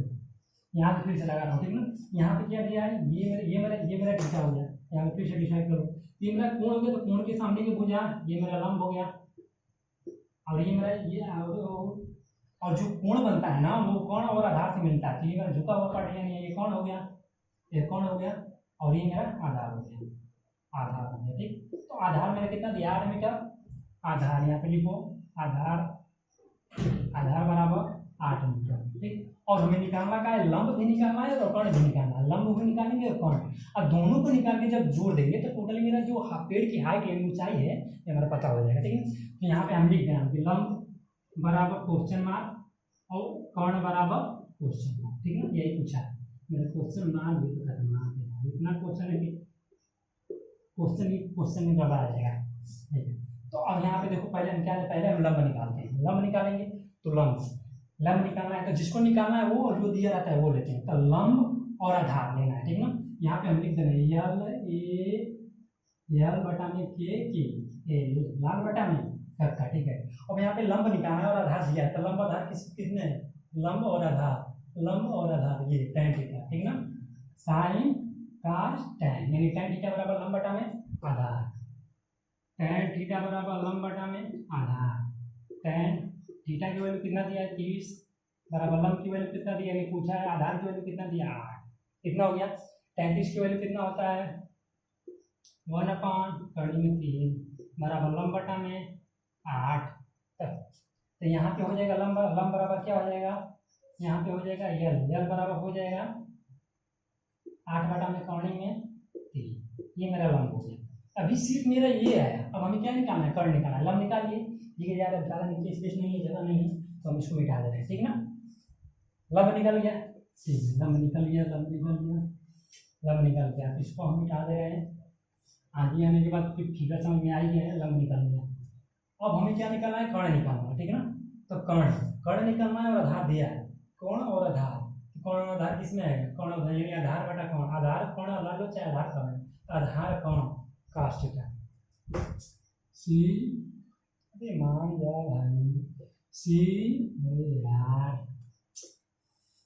यहाँ पे फिर से लगा रहा हूँ, ठीक ना। यहाँ पे क्या दिया है, ये मेरा थीटा हो गया, यहाँ पे फिर से डिसाइड करो। ये मेरा कोण हो गया, तो कोण के सामने की भुजा, ये मेरा लंब हो गया, और ये मेरा ये और जो कोण बनता है ना वो कोण और आधार से मिलता है। तो ये मेरा झुका हुआ पार्ट यानी ये कोण हो गया, ये कोण हो गया, और ये मेरा आधार हो गया, आधार हो गया, ठीक। तो आधार मैंने कितना दिया 8 मीटर, आधार यहाँ पे लिखो, आधार बराबर 8 मीटर, ठीक। और हमें निकालना का है, लंब भी निकालना है और कर्ण भी निकालना है, लंब भी निकालेंगे और कर्ण। अब दोनों को निकाल के जब जोड़ देंगे तो टोटल मेरा जो पेड़ की हाइट यानी ऊंचाई है ये हमारा पता हो जाएगा, ठीक है। तो यहाँ पे हम लिख दें कि लंब बराबर क्वेश्चन मार्क और कर्ण बराबर क्वेश्चन मार्क, ठीक है। यही पूछा है मेरा, क्वेश्चन मार्क भी तो करना है, इतना क्वेश्चन है कि क्वेश्चन में गड़बड़ा जाएगा, ठीक है। तो अब यहाँ पे देखो, पहले हम क्या है, पहले हम लंब निकालते हैं, लंब निकालेंगे तो लंब निकालना है, तो जिसको निकालना है वो जो दिया रहता है वो लेते हैं। तो लंब और आधार लेना है, ठीक ना। यहाँ पे हम लिख देंगे यल बटा में के लाल बटा में का, ठीक है। अब यहाँ पे लंब निकालना है और आधार दिया है, तो लंब आधार किसने है, लंब और आधार ये tan थीटा, ठीक ना। साइन cos tan यानी tan थीटा बराबर लंब बटा में आधार, tan थीटा बराबर लंब बटा में आधार, tan थीटा की वैल्यू कितना दिया है 30 बराबर लंब की वैल्यू कितना दिया है पूछा है, आधार की वैल्यू कितना दिया 8, कितना हो गया। 33 की वैल्यू कितना होता है 1/3 बराबर लंब बटा में 8। तो यहाँ पे हो जाएगा लंब बराबर क्या हो जाएगा, यहाँ पे हो जाएगा यल बराबर हो जाएगा 8 बटा में कर्ण में 3, ये मेरा लंब हो गया। अभी सिर्फ मेरा ये आया, अब हमें क्या निकालना है, कर्ण निकालना है। लंब निकालिए, ये ज़्यादा नीचे स्पेस नहीं है, जगह नहीं है, तो हम इसको मिटा दे रहे हैं, ठीक ना। लंब निकल गया, ठीक है, लंब निकल गया, तो इसको हम मिटा दे रहे हैं। आगे आने के बाद फिर फिगर समझ में आई है, लंब निकल गया। अब हमें क्या निकालना है, कर्ण निकालना है, ठीक ना। तो कर्ण निकालना है और आधार दिया है, कर्ण और आधार, कर्ण और आधार किसमें आएगा, कर्ण और यानी आधार बटा कर्ण, आधार कर्ण अलग लो चाहे आधार कर्ण, आधार कर्ण cos थीटा सी, अरे मान जा भाई सी, अरे यार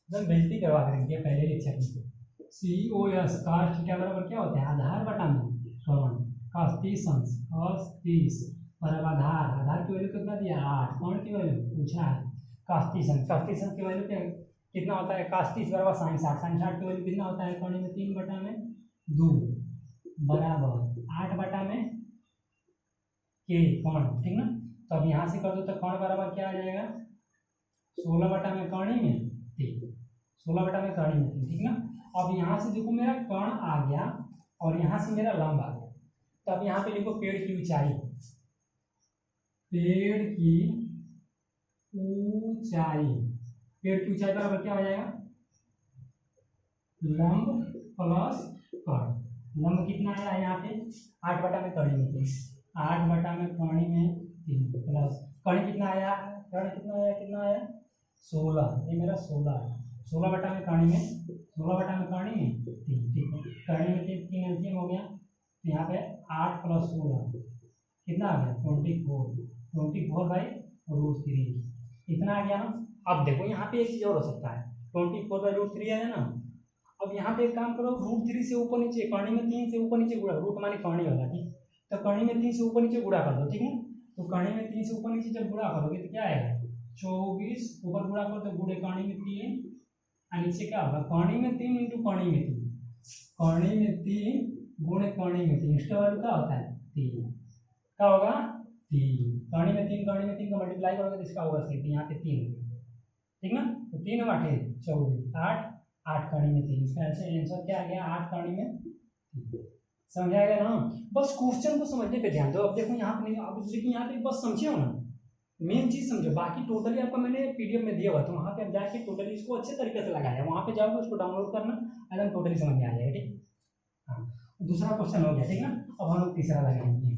एकदम बेइज्जती करवा करेंगे पहले लेक्चर में। COS cos थीटा बराबर क्या होता है, आधार बटा में कर्ण, cos 30 बराबर आधार की वैल्यू कितना दिया 8, कर्ण की वैल्यू पूछा है cos 30 की वैल्यू कितना होता है, cos 30 बराबर sin 60 की वैल्यू कितना होता है, कर्ण में 3 बटा में 2 बराबर 8 बटा में के कर्ण, ठीक ना। तो अब यहाँ से कर दो तो कर्ण बराबर क्या आ जाएगा 16 बटा में कर्ण में 3, 16 बटा में कर्ण में 3, ठीक ना। अब यहाँ से देखो मेरा कर्ण आ गया और यहाँ से मेरा लंब आ गया, तो अब यहाँ पे लिखो पेड़ की ऊंचाई, पेड़ की ऊंचाई बराबर क्या हो जाएगा, लंब प्लस कर्ण। लंब कितना आया यहाँ पे 8 बटा में कर्ण में 3, 8 बटा में कर्ण में 3 प्लस कर्ण कितना आया, 16, ये मेरा 16 है, 16 बटा में कर्ण में 3, ठीक है। कर्ण में 3 एलसीएम हो गया, तो यहाँ पे 8 प्लस 16 कितना आ गया 24/√3, इतना आ गया ना। अब देखो यहाँ पे एक चीज़ और हो सकता है, 24/√3 आया ना। अब यहाँ पे एक काम करो, √3 से ऊपर नीचे, कर्ण में 3 से ऊपर नीचे गुणा, रूट माने कर्ण होगा, ठीक। तो कर्ण में 3 से ऊपर नीचे गुणा कर दो, ठीक है। तो कर्ण में 3 से ऊपर नीचे जब गुणा करोगे तो क्या आएगा 24, ऊपर गुणा करो तो गुणे कर्ण में 3 और नीचे क्या होगा कर्ण में 3 इंटू कर्ण में 3, कर्ण में 3 गुणे कर्ण में 3, इसका वैल्यू क्या होता है 3, क्या होगा 3, कर्ण में 3 का मल्टीप्लाई करोगे तो इसका होगा 3, यहाँ पे 3 होगा, ठीक ना। तो 3 और 8 24, 8 कर्ण में 3, इसका आंसर क्या आ गया 8 कर्ण में 3। समझ आएगा ना, बस क्वेश्चन को समझने पे ध्यान दो। अब देखो यहाँ पे नहीं, अब लेकिन यहाँ पे बस समझे हो ना, मेन चीज समझो, बाकी टोटली आपको मैंने पीडीएफ में दिया हुआ, तो वहाँ पे आप जाके टोटली इसको अच्छे तरीके से लगाया, वहाँ पे जाओगे उसको डाउनलोड करना, एकदम टोटली समझ में आ जाएगा, ठीक। हाँ, दूसरा क्वेश्चन हो गया, ठीक ना। अब हम लोग तीसरा लगाएंगे,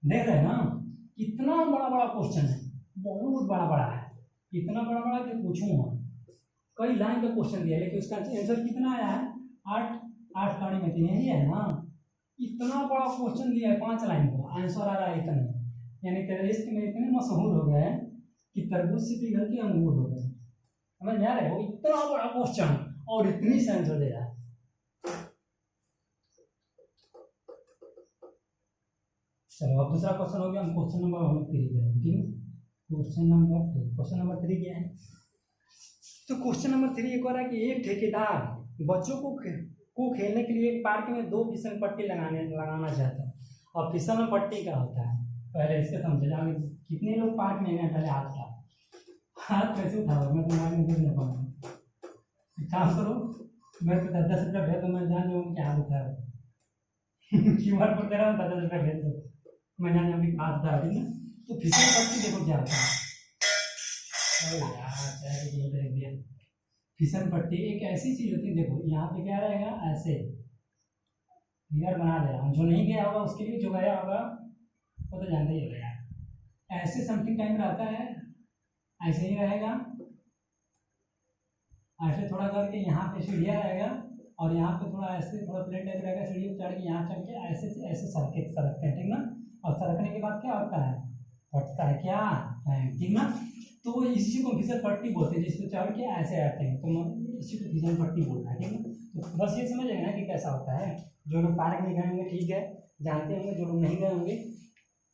देख रहे हैं ना कितना बड़ा क्वेश्चन है, बहुत बड़ा है, इतना बड़ा कि पूछूंगा, कई लाइन का क्वेश्चन दिया है, लेकिन उसका आंसर कितना आया है 8 कर्ण में 3, यही है ना। इतना बड़ा क्वेश्चन दिया है 5 लाइन का, आंसर आ रहा है इतना, यानी टेररिस्ट में इतने मशहूर हो गए कि तरबूज से पिघल के अंगूर हो गए। समझ में आ रहा है? वो इतना बड़ा क्वेश्चन और इतनी से आंसर दे रहा है। चलो अब दूसरा क्वेश्चन हो गया, हम क्वेश्चन नंबर 3 करेंगे, ठीक है। क्वेश्चन नंबर 3 क्या है? तो क्वेश्चन नंबर 3 एक और है कि एक ठेकेदार बच्चों को खेलने के लिए एक पार्क में 2 फिसल पट्टी लगाना चाहता है। और फिसल पट्टी क्या होता है पहले इसके समझे जाओगे। कितने लोग पार्क में गए पहले? हाथ कैसे उठाओ? मैं तुम्हारे में देख नहीं पाऊंगा। काम करो, मैं तो 10 रुपया भेज दो, मैं जान जाऊँगी क्या हाथ उठाओ। QR कोड दे रहा हूँ, 10 रुपया भेज दो, मैं जान जाऊँगी हाथ उठा रही ना। तो फिसल पट्टी देखो क्या होता है। फिसल पट्टी एक ऐसी चीज होती है, देखो यहाँ पे क्या रहेगा, ऐसे फिगर बना दे रहा हूँ। जो नहीं गया होगा उसके लिए, जो गया होगा वो तो जानते ही होगा यार। ऐसे समथिंग टाइम रहता है, ऐसे ही रहेगा, ऐसे थोड़ा करके यहाँ पे सीढ़िया रहेगा और यहाँ पे थोड़ा ऐसे थोड़ा प्लेट टाइप रहेगा, सीढ़ी चढ़ के यहाँ चढ़ के ऐसे ऐसे सरकते हैं, ठीक ना। और सरकने के बाद क्या होता है? फटता है क्या, ठीक ना। तो वो इसी को फिसल पट्टी बोलते हैं, जिसको चढ़ के ऐसे आते हैं, तो इसी को फिसल पट्टी बोलना है, ठीक ना। तो बस ये समझ ना कि कैसा होता है। जो लोग पार्क में गए होंगे ठीक है, जानते होंगे। जो लोग नहीं गए होंगे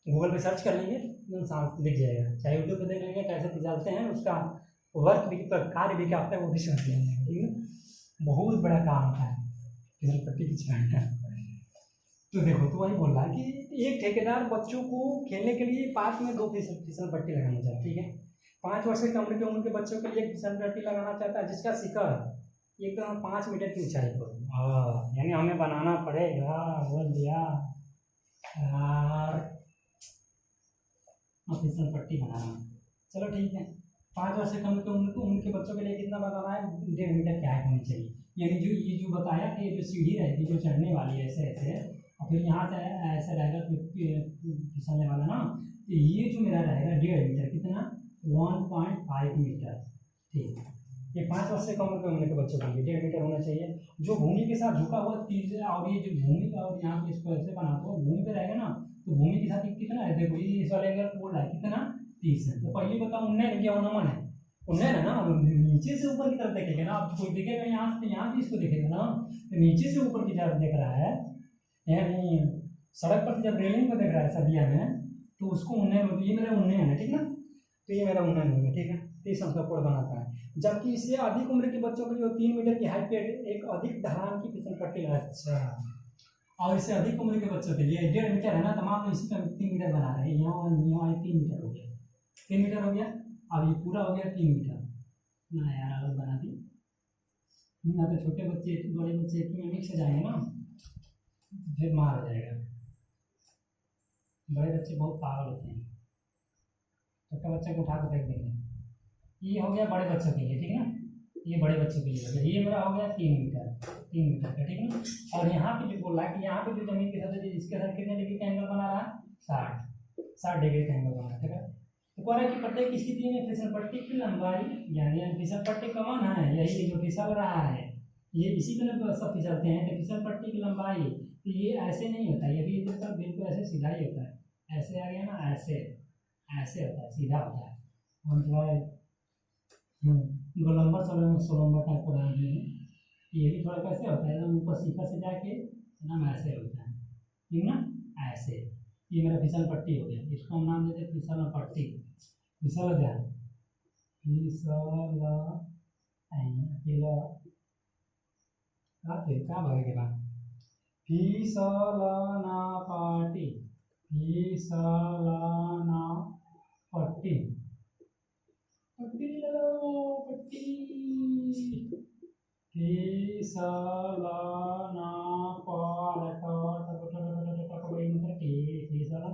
गूगल पे सर्च कर लेंगे, साफ दिख जाएगा, चाहे यूट्यूब पे देख लेंगे कैसे फिसलते हैं, उसका वर्क भी कार्य भी क्या होता है वो भी समझ लेंगे, ठीक है। बहुत बड़ा काम होता है फिसल पट्टी खिंचवाना। तो देखो, तो वही बोल रहा है कि एक ठेकेदार बच्चों को खेलने के लिए पार्क में 2 फिसल पट्टी लगाना चाहता है, ठीक है। 5 वर्ष से उम्र के बच्चों के लिए एक फिसल पट्टी लगाना चाहता है जिसका शिखर एकदम 5 मीटर की ऊंचाई पर। यानी हमें बनाना पड़ेगा, बोल दिया यार, फिसल पट्टी बनाना। चलो ठीक है, 5 वर्ष से कम के उम्र के बच्चों के लिए कितना बताना है? 1.5 मीटर की हाइट होनी चाहिए। यानी जो ये जो बताया कि ये जो सीढ़ी रहेगी जो चढ़ने वाली है ऐसे ऐसे, और फिर यहाँ से ऐसे रहेगा फिसलने वाला ना, तो ये जो मेरा रहेगा 1.5 मीटर, कितना? 1.5 मीटर, ठीक है। ये 5 वर्ष से कम उम्र के बच्चों के लिए 1.5 मीटर होना चाहिए। जो भूमि के साथ झुका हुआ तीसरा, और ये जो भूमि का, और यहाँ पे इसको ऐसे बनाते हो भूमि पे रहेगा ना, तो भूमि के साथ कितना है? देखो ये इस वाले अगर बोल रहा है कितना? 30 है। तो पहले बताओ उन्नयन क्या नमन है? उन्नयन है ना। नीचे से ऊपर की तरफ देखेंगे ना, आप कोई देखेगा यहाँ से, यहाँ से इसको देखेगा ना, तो नीचे से ऊपर की तरफ देख रहा है, यानी सड़क पर जब रेलिंग को देख रहा है सदिया में, तो उसको उन्नयन, ये मेरा उन्नयन है, ठीक ना। तो ये मेरा उन्नयन है, ठीक है। 30 अंक का कोड बनाता है। जबकि इससे अधिक उम्र के बच्चों के लिए 3 मीटर की हाइट पे एक अधिक ढलान की फिसल पट्टी लगा। अच्छा, और इससे अधिक उम्र के बच्चों के लिए 1.5 मीटर है ना, तो मान लो इसी का 3 मीटर बना रहे हैं। यहाँ 3 मीटर हो गया, 3 मीटर हो गया। अब ये पूरा हो गया 3 मीटर ना यार, अगर बना दी ना तो छोटे बच्चे बड़े बच्चे में मिक्स हो जाएंगे ना, फिर मार हो जाएगा। बड़े बच्चे बहुत पागल होते हैं, छोटे बच्चे को उठा कर फेंक देंगे। ये हो गया बड़े बच्चों के लिए, ठीक है ना। ये बड़े बच्चों के लिए हो गया। ये मेरा हो गया 3 मीटर, 3 मीटर का, ठीक है। और यहाँ पे जो बोल रहा है कि यहाँ पे जो जमीन के साथ इसके साथ कितने डिग्री का एंगल बना रहा है? 60 डिग्री का एंगल बना, ठीक है। तो कह रहा है कि प्रत्येक स्थिति में फिसल पट्टी की लंबाई, यानी फिसल पट्टी कौन है? यही जो फिसल रहा है, ये इसी तरह सब फिसलते हैं। तो फिसल पट्टी की लंबाई, तो ये ऐसे नहीं होता, ये भी बिल्कुल ऐसे सीधा ही होता है। ऐसे आ गया ना, ऐसे ऐसे होता है, सीधा होता है। हम थोड़ा गोलंबर सोलंबर टाइप का बना दिए हैं। ये भी थोड़ा कैसे होता है, ऊपर शिखर से जाके ना ऐसे होता है, ठीक ना, ऐसे। ये मेरा फिसल पट्टी हो गया, इसको हम नाम देते हैं फिसल पट्टी। फिसल क्या? क्या भागे के बाद फिसलना पाटी, फिसलना पट्टी, पट्टी लगाओ पट्टी, फिसलना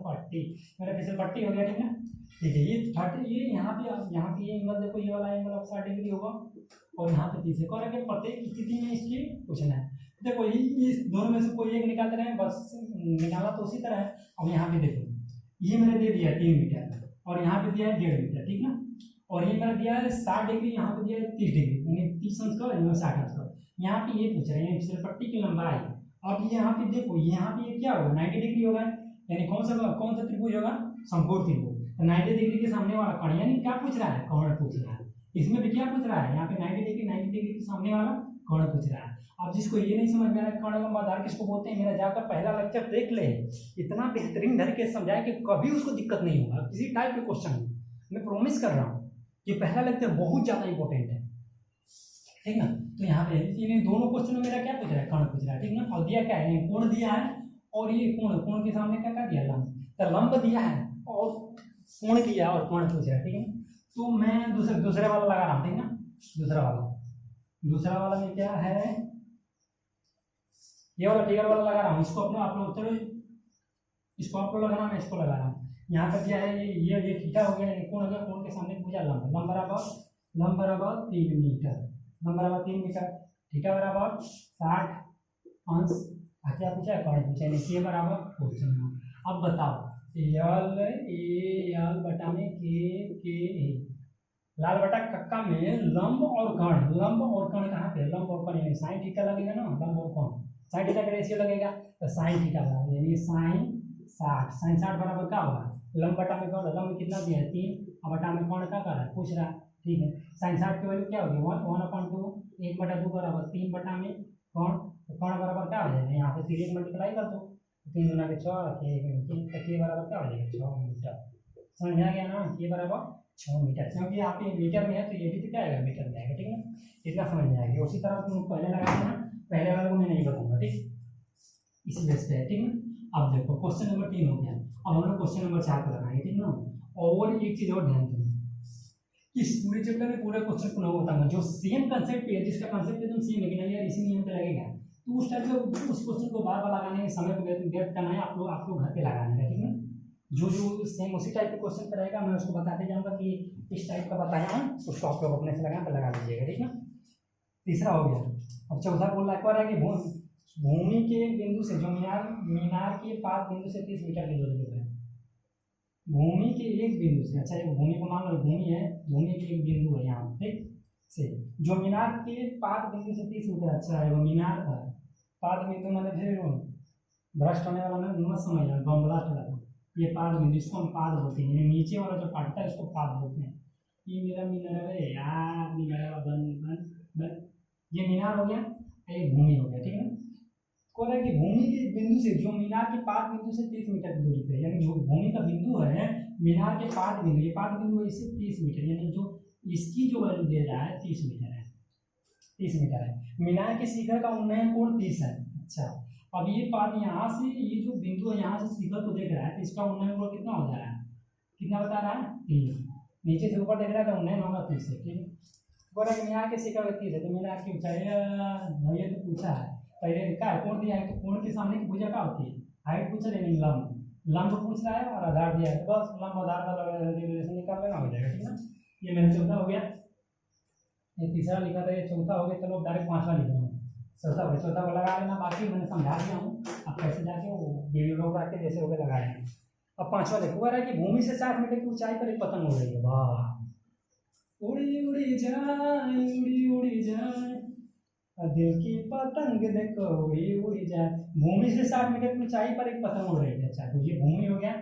पट्टी, मेरा फिसल पट्टी हो गया, ठीक है। ठीक है, ये 30, ये यहाँ पे ये एंगल देखो, ये वाला एंगल अब 60 डिग्री होगा, और यहाँ पे 30 है। कह रहा है कि प्रत्येक स्थिति में इसकी पूछना है। देखो इस दोनों में से कोई एक निकालते रहे, बस निकालना तो उसी तरह है। अब यहाँ पे देखो, ये मैंने दे दिया 3 मीटर, और यहाँ पे दिया है 1.5 मीटर, ठीक ना। और ये मैंने दिया है 60 डिग्री, यहाँ पे दिया है 30 डिग्री, यानी 30 अंश का 60 अंश का। यहाँ पे ये पूछ रहे हैं फिसल पट्टी की लंबाई, अब यहाँ पे देखो, यहाँ पे ये क्या होगा, 90 डिग्री होगा, यानी कौन सा त्रिभुज होगा, समकोण त्रिभुज। तो 90 डिग्री के सामने वाला कर्ण, यानी क्या पूछ रहा है, कर्ण पूछ रहा है। इसमें भी क्या पूछ रहा है, यहाँ पे 90 डिग्री के सामने वाला कर्ण पूछ रहा है। अब जिसको ये नहीं समझ में आ रहा है कर्ण लंब आधार किसको बोलते हैं, मेरा जाकर पहला लेक्चर देख ले, इतना बेहतरीन ढंग के समझाया कि कभी उसको दिक्कत नहीं होगा किसी टाइप के क्वेश्चन में, मैं प्रॉमिस कर रहा हूँ कि पहला लेक्चर बहुत ज़्यादा इंपॉर्टेंट है, ठीक ना। तो यहाँ पे इन दोनों क्वेश्चन में मेरा क्या पूछ रहा है, कर्ण पूछ रहा है, ठीक ना। और दिया क्या है, कोण दिया है, और ये कोण के सामने क्या दिया, लंब। तो लंब दिया है और कोण दिया और कोण पूछ रहा है, ठीक है। तो मैं दूसरे वाला लगा रहा हूँ, ठीक ना। दूसरा वाला में क्या है, ये वाला फिगर वाला लगा रहा हूँ, इसको अपने आप लोग, चलो इसको आपको लगाना, मैं इसको लगा रहा हूँ। यहाँ पर क्या है, ये थीटा हो गया, कोण हो गया, कोण के सामने पूछा लंब, लंब बराबर 3 मीटर, लंब बराबर 3 मीटर, थीटा बराबर 60 अंश, क्या पूछा है, कर्ण पूछा है, के बराबर क्वेश्चन। अब बताओ, एल बटा में के ए, लाल बटा कक्का में लंब और कर्ण कहाँ पे, लंब और कर्ण यानी साइन थीटा लगेगा ना, लंब और कर्ण साइन थीटा का रेशियो लगेगा, तो साइन थीटा बराबर यानी साइन 60 बराबर क्या होगा, लंब बटा में कर्ण, लंब कितना दिया है 3, और बटा में कर्ण क्या कर रहा है, पूछ रहा है, ठीक है। साइन 60 की वैल्यू क्या होगी, 1/2, 1/2 बराबर 3 बटा में कर्ण, तो कर्ण बराबर क्या हो जाएगा, यहाँ से 3 मल्टीप्लाई कर दो, 3 गुना के 6, के बराबर क्या हो जाएगा, 6 मीटर। समझ में आ गया ना, के बराबर 6 मीटर, क्योंकि यहाँ पे मीटर में है तो ये भी तो क्या आएगा, मीटर में आएगा, ठीक है ना। इतना समझ में आएगा। उसी तरह तुम पहले लगा देना, पहले वाले को मैं नहीं बताऊंगा, ठीक, इसी बेस पे है, ठीक ना। अब देखो क्वेश्चन नंबर 3 हो गया, अब हम लोग क्वेश्चन नंबर 4 पर लगाएंगे, ठीक ना। और एक चीज और ध्यान देना, इस पूरे चैप्टर में पूरे क्वेश्चन को नहीं बताऊंगा, जो सेम कंसेप्ट है, जिसका कंसेप्ट एकदम सेम है कि नहीं यार इसी नियम पे लगेगा, तो उस टाइप के उस क्वेश्चन को बार बार लगाने के समय को व्यर्थ करना है, आप लोग घर पे लगाने का, ठीक है। जो सेम उसी टाइप के क्वेश्चन पर रहेगा, मैं उसको बताते जाऊंगा कि इस टाइप का बताया है, उसको आप लोग अपने से लगा लीजिएगा, ठीक है। तीसरा हो गया। अब चौथा बोल रहा है कि भूमि के बिंदु से, जो मीनार के पाद बिंदु से 30 मीटर की दूरी पर है, भूमि के एक बिंदु से, अच्छा ये भूमि को मान लो भूमि है, भूमि के एक बिंदु है यहाँ, ठीक से, जो मीनार के पाद बिंदु से 30 मीटर, अच्छा है वो मीनार का पाद बिंदु, मतलब फिर भ्रष्ट होने वाला ना मत समझना, बम ब्लास्ट वाला, ये पाद बिंदु, इसको हम पाद बोलते हैं, नीचे वाला जो काटता है उसको पाद बोलते हैं। ये मेरा मीनार है यार, मीनार बन, ये मीनार हो गया, ये भूमि हो गया, ठीक है। को है कि भूमि के बिंदु से, जो मीनार के पाद बिंदु से 30 मीटर की दूरी पे, यानी जो भूमि का बिंदु है मीनार के पाद बिंदु, ये पाद बिंदु है इससे 30 मीटर, यानी जो इसकी जो वैल्यू दे रहा है 30 मीटर है, 30 मीटर है। मीनार के शिखर का उन्नयन कोण 30 है, अच्छा। अब ये पाद यहाँ से, ये जो बिंदु है यहाँ से शिखर को देख रहा है, तो इसका उन्नयन कोण कितना हो जा रहा है, कितना बता रहा है 3, नीचे से ऊपर देख रहा है तो उन्नयन होगा 30 से, ठीक है। बोला कि मीनार के शिखर 30 है, तो मीनार की ऊंचाई भैया तो पूछा है, पहले क्या है, कोण दिया है, तो कोण के सामने की भुजा क्या होती है, हाइट पूछ रहे नहीं, लंब पूछ रहा है, और आधार दिया है, तो बस लंब आधार का रिलेशन निकाल लेना, हो जाएगा, ठीक ना। ये मेरा चौथा हो गया, ये तीसरा लिखा था, ये चौथा हो गया, चलो डायरेक्ट पांचवा लिख रहा हूँ, चौथा को लगा लेना, बाकी मैंने समझा दिया हूँ, अब कैसे जाके वो वीडियो लोग आके जैसे हो गए लगा लेंगे। अब पांचवा देखो रहा है कि भूमि से 60 मीटर की ऊंचाई पर एक पतंग उड़ रही है, वाह, उड़ी उड़ी जाए दिल की पतंग देखो उड़ी उड़ी जाए, भूमि से 60 मीटर की ऊंचाई पर एक पतंग उड़ रही है, अच्छा, तो ये भूमि हो गया।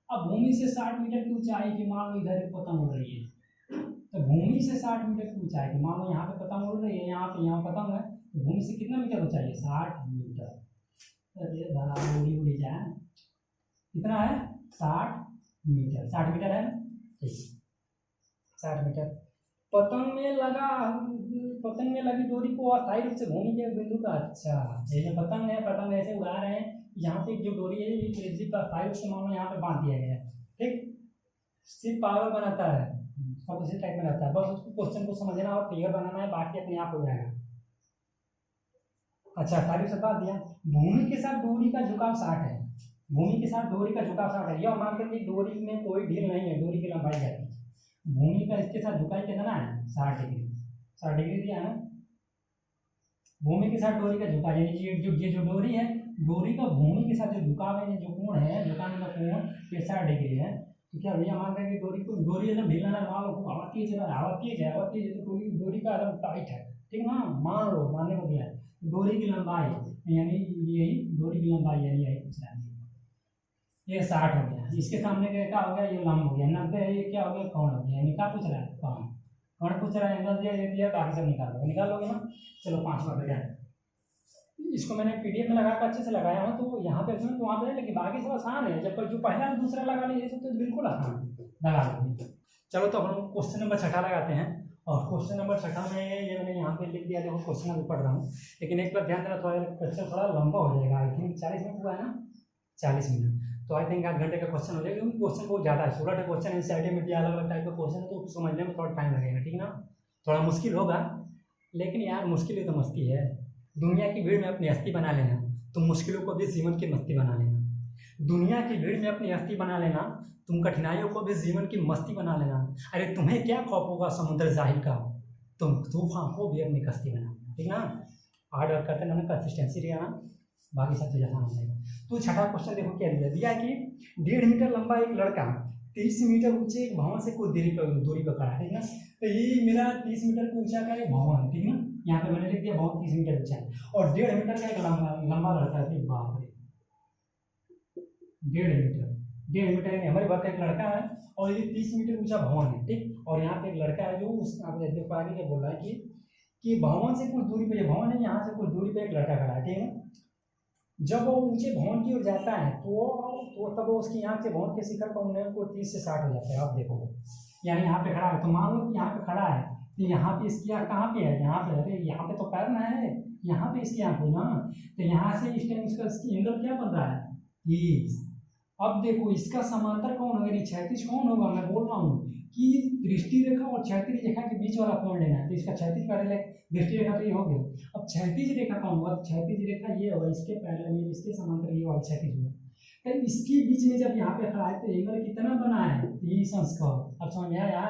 अब भूमि से 60 मीटर की ऊंचाई की, मान लो इधर एक पतंग उड़ रही है, तो भूमि से 60 मीटर की ऊंचाई की, मान लो यहाँ पे पतंग उड़ रही है, यहाँ पे यहाँ पतंग है, तो भूमि से कितना मीटर ऊंचाई है, 60 मीटर, अरे भला उड़ी उड़ी जाए, कितना है 60 मीटर, 60 मीटर है, ठीक, 60 मीटर। पतंग में लगी डोरी को अस्थायी रूप से भूमि के बिंदु का, अच्छा, ये जो पतंग है, पतंग ऐसे उड़ा रहे हैं, यहाँ पे जो डोरी है ये किसी का अस्थायी रूप से मानो यहाँ पे बांध दिया गया है, ठीक, सिर्फ पावर बनाता है, सब इसी टाइप में रहता है, बस उसको क्वेश्चन को समझना और फिगर बनाना है, बाकी अपने आप हो जाएगा। अच्छा, कार्य बता दिया, भूमि के साथ डोरी का झुकाव 60 है, भूमि के साथ डोरी का झुकाव 60 है, यह मान करके डोरी में कोई ढील नहीं है, डोरी की लंबाई जाती है, भूमि का इसके साथ झुकाई कितना है 60 डिग्री, 60 डिग्री दिया है। भूमि के साथ डोरी का झुकाव, यानी ये जो डोरी है, डोरी का भूमि के साथ जो झुकाव है, जो कोण है, झुकाने का कोण ये 60 डिग्री है, तो क्या भैया मान रहे हैं कि डोरी एकदम ढीला ना, मान लो हवा तेज है, तो डोरी का एकदम टाइट है, ठीक है ना, मान लो, मानने को दिया है डोरी की लंबाई, यानी यही डोरी की लंबाई यानी यही पूछ रहा है, ये 60 हो गया, इसके सामने क्या हो गया, ये लंब हो गया 90 है, ये क्या हो गया कोण हो गया, यानी क्या पूछ रहा है कोण, कोण पूछ रहा है, एंगल दिया, ये दिया, बाकी सब निकाल लोगे ना। चलो 5वां बेटा, इसको मैंने पीडीएफ में लगा कर अच्छे से लगाया हूँ, तो यहाँ पे तो वहाँ पे, लेकिन बाकी सब आसान है, जब जो पहला दूसरा लगा लीजिए तो बिल्कुल आसान लगा लीजिए। चलो तो हम क्वेश्चन नंबर 6 लगाते हैं, और क्वेश्चन नंबर 6 में ये मैंने यहाँ पे लिख दिया, देखो क्वेश्चन अभी पढ़ रहा हूँ, लेकिन एक बार ध्यान देना, थोड़ा लंबा हो जाएगा, आई थिंक 40 मिनट हुआ है ना, 40 मिनट, तो आई थिंक 8 घंटे का क्वेश्चन हो जाएगा, क्योंकि क्वेश्चन बहुत ज़्यादा है, 16 क्वेश्चन एनसीईआरटी में दिया, अलग अलग टाइप का क्वेश्चन है, तो समझने में थोड़ा टाइम लगेगा, ठीक है ना, थोड़ा मुश्किल होगा, लेकिन यार मुश्किल ही तो मस्ती है, दुनिया की भीड़ में अपनी हस्ती बना लेना, तुम मुश्किलों को भी जीवन की मस्ती बना लेना, दुनिया की भीड़ में अपनी हस्ती बना लेना, तुम कठिनाइयों को भी जीवन की मस्ती बना लेना, अरे तुम्हें क्या खौफ होगा समुद्र जाहिर का, तुम तूफान को भी अपनी कश्ती बना लेना, ठीक ना, हार्ड वर्क करते ना, कंसिस्टेंसी रहना, बाकी सब चीज़ आसान हो जाएगा। तो 6वां क्वेश्चन देखो क्या दिया कि 1.5 मीटर लंबा एक लड़का 30 मीटर ऊंचे एक भवन से कुछ दूरी पर खड़ा है, ठीक ना, तो ये मेरा 30 मीटर का ऊंचा का एक भवन है, ठीक ना, यहाँ पे मैंने लिख दिया भवन 30 मीटर ऊंचा है, और 1.5 मीटर का एक लंबा लड़का है, बाप रे 1.5 मीटर यानी हमारे बात का एक लड़का है, और ये 30 मीटर ऊंचा भवन है, ठीक, और यहाँ पे एक लड़का है जो उस आप देख पा रहे बोल रहा है कि भवन से कुछ दूरी पे, भवन है यहाँ से कुछ दूरी पे एक लड़का खड़ा है, ठीक है, जब वो ऊंचे भवन की ओर जाता है तो तब वो उसकी आँख से भवन के शिखर पर उन्हें को 30 से 60 हो जाता है, आप देखो, यानी यहाँ पे खड़ा है, तो मान लो कि यहाँ पे खड़ा है, तो यहाँ पे इसकी आँख कहाँ पे है, यहाँ पे, अरे यहाँ पे तो पैर ना है, यहाँ पे इसकी आँख है ना, तो यहाँ से इस टाइम इसका एंगल क्या बन रहा है 30, अब देखो इसका समांतर कौन होगा, यानी क्षैतिज कौन होगा, मैं बोल रहा हूँ कि दृष्टि रेखा और क्षैतिज रेखा के बीच वाला कोण लेना है, तो इसका क्षैतिज का दृष्टि रेखा तो ये हो गया, अब क्षैतिज रेखा कौन होगा, क्षैतिज रेखा ये होगा, इसके पहले इसके समांतर ये वाला क्षैतिज होगा, तो इसके बीच में जब यहाँ पे खड़ा है तो एंगल कितना बना है 30 अंश का, अब समझ में आया,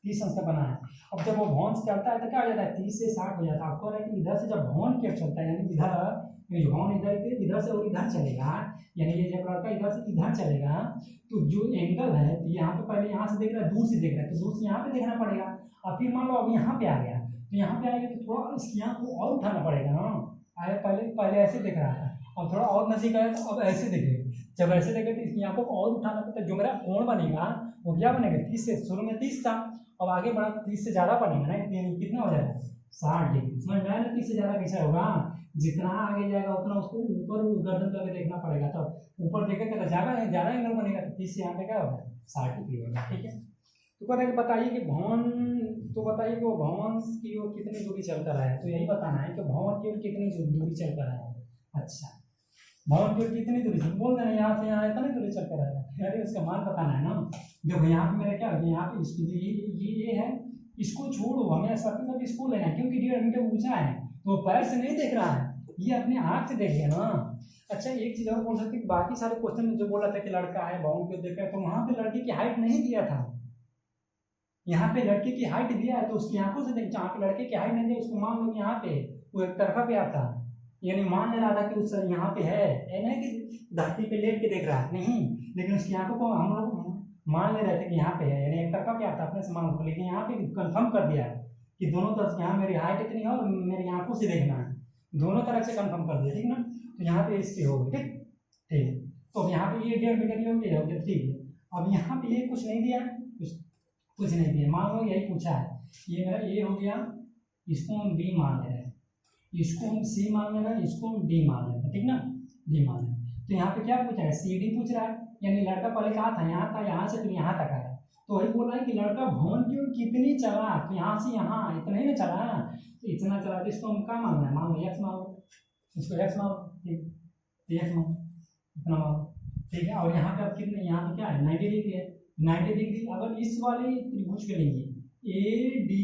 30 अंश का बना है, अब जब वो भवन से चलता है तो क्या हो जाता है 30 से 60 हो जाता है, आपको कि इधर से जब भवन की ओर चलता है, यानी इधर भवन इधर से और इधर चलेगा, यानी ये जब लड़का इधर से इधर चलेगा, तो जो एंगल है तो यहाँ पे पहले यहाँ से देख रहा है, दूर से देख रहा है, तो दूर से यहाँ पे देखना पड़ेगा, और फिर मान लो अब यहाँ पे आ गया, तो यहाँ पे आएगा तो थोड़ा इसकी आँख को और उठाना पड़ेगा ना, आए पहले ऐसे देख रहा था, अब थोड़ा और नजदीक आया तो अब ऐसे देखे, जब ऐसे देखे तो इसकी आँखों को और उठाना पड़ता, जो मेरा कोण बनेगा वो क्या बनेगा 30 से, शुरू में 30 था, अब आगे बढ़ा 30 से ज़्यादा बनेगा ना, कितना हो जाएगा 60 डिग्री, समझ में आया ना, 30 से ज़्यादा कैसा होगा, जितना आगे जाएगा उतना उसको ऊपर गर्दन करके देखना पड़ेगा, तो ऊपर देखेगा तो ज़्यादा एंगल बनेगा, तो 30 से यहाँ पे क्या होगा 60 डिग्री होगा, ठीक है। तो कहते हैं बताइए कि भवन, तो बताइए कि वो भवन की ओर कितनी दूरी चलता रहा है, तो यही बताना है कि भवन की ओर कितनी दूरी चलता रहा है, अच्छा भवन की ओर कितनी दूरी से बोल देना, यहाँ से यहाँ इतनी दूरी चलता रहेगा, अरे उसका मान बताना है ना, देखो यहाँ पे मेरा क्या हो गया, यहाँ पे ये है, इसको छोड़ो, हमें सब इसको लेना है, क्योंकि 1.5 मीटर ऊंचा है, तो पैर से नहीं देख रहा है, ये अपने आँख से देख ना। अच्छा एक चीज़ और बोल सकते कि बाकी सारे क्वेश्चन में जो बोला था कि लड़का है भवन को देख रहा है, तो वहाँ पे लड़के की हाइट नहीं दिया था, यहाँ पे लड़के की हाइट दिया है, तो उसकी आंखों से देख, जहाँ पे लड़के की हाइट नहीं दी उसको मान लो यहाँ पे वो एक तरफा पे आता, यानी मान ले रहा था कि उस यहाँ पे है, नहीं कि धरती पे लेट के देख रहा है, नहीं, लेकिन उसकी आंखों को हम लोग मान ले रहे थे कि यहाँ पे है, यानी एक तरफा पे आता अपने समान को, लेकिन यहाँ पे कंफर्म कर दिया है कि दोनों तरफ यहाँ मेरी हाइट इतनी है और मेरी आंखों से देखना है, दोनों तरफ से कंफर्म कर दिया, ठीक ना, तो यहाँ पे इसकी होगी, ठीक ठीक, तो अब यहाँ पे ये 1.5 मीटर की हो गया, ठीक है, अब यहाँ पे ये कुछ नहीं दिया, कुछ नहीं दिया, मान लो यही पूछा है, ये मेरा ए हो गया, इसको हम बी मान ले रहे हैं, इसको हम सी मान ले रहे हैं, इसको हम डी मान ले रहे हैं, ठीक ना, डी मान ले, तो यहाँ पे क्या पूछा है सी डी पूछ रहा है, यानी लड़का पहले कहाँ था, यहाँ से फिर यहाँ तक आया, तो वही बोल रहा है कि लड़का भवन की ओर कितनी चला, तो यहाँ से यहाँ इतना ही ना चला, तो इतना चला, तो इसको हम क्या मांगना है, मान लो एक्स मान लो, इसको एक्स मान लो, ठीक एक्स मान इतना मान लो, ठीक है, और यहाँ पे अब कितने, यहाँ पे क्या है 90 डिग्री है, 90 डिग्री अगर इस वाले त्रिभुज के लेंगे ए डी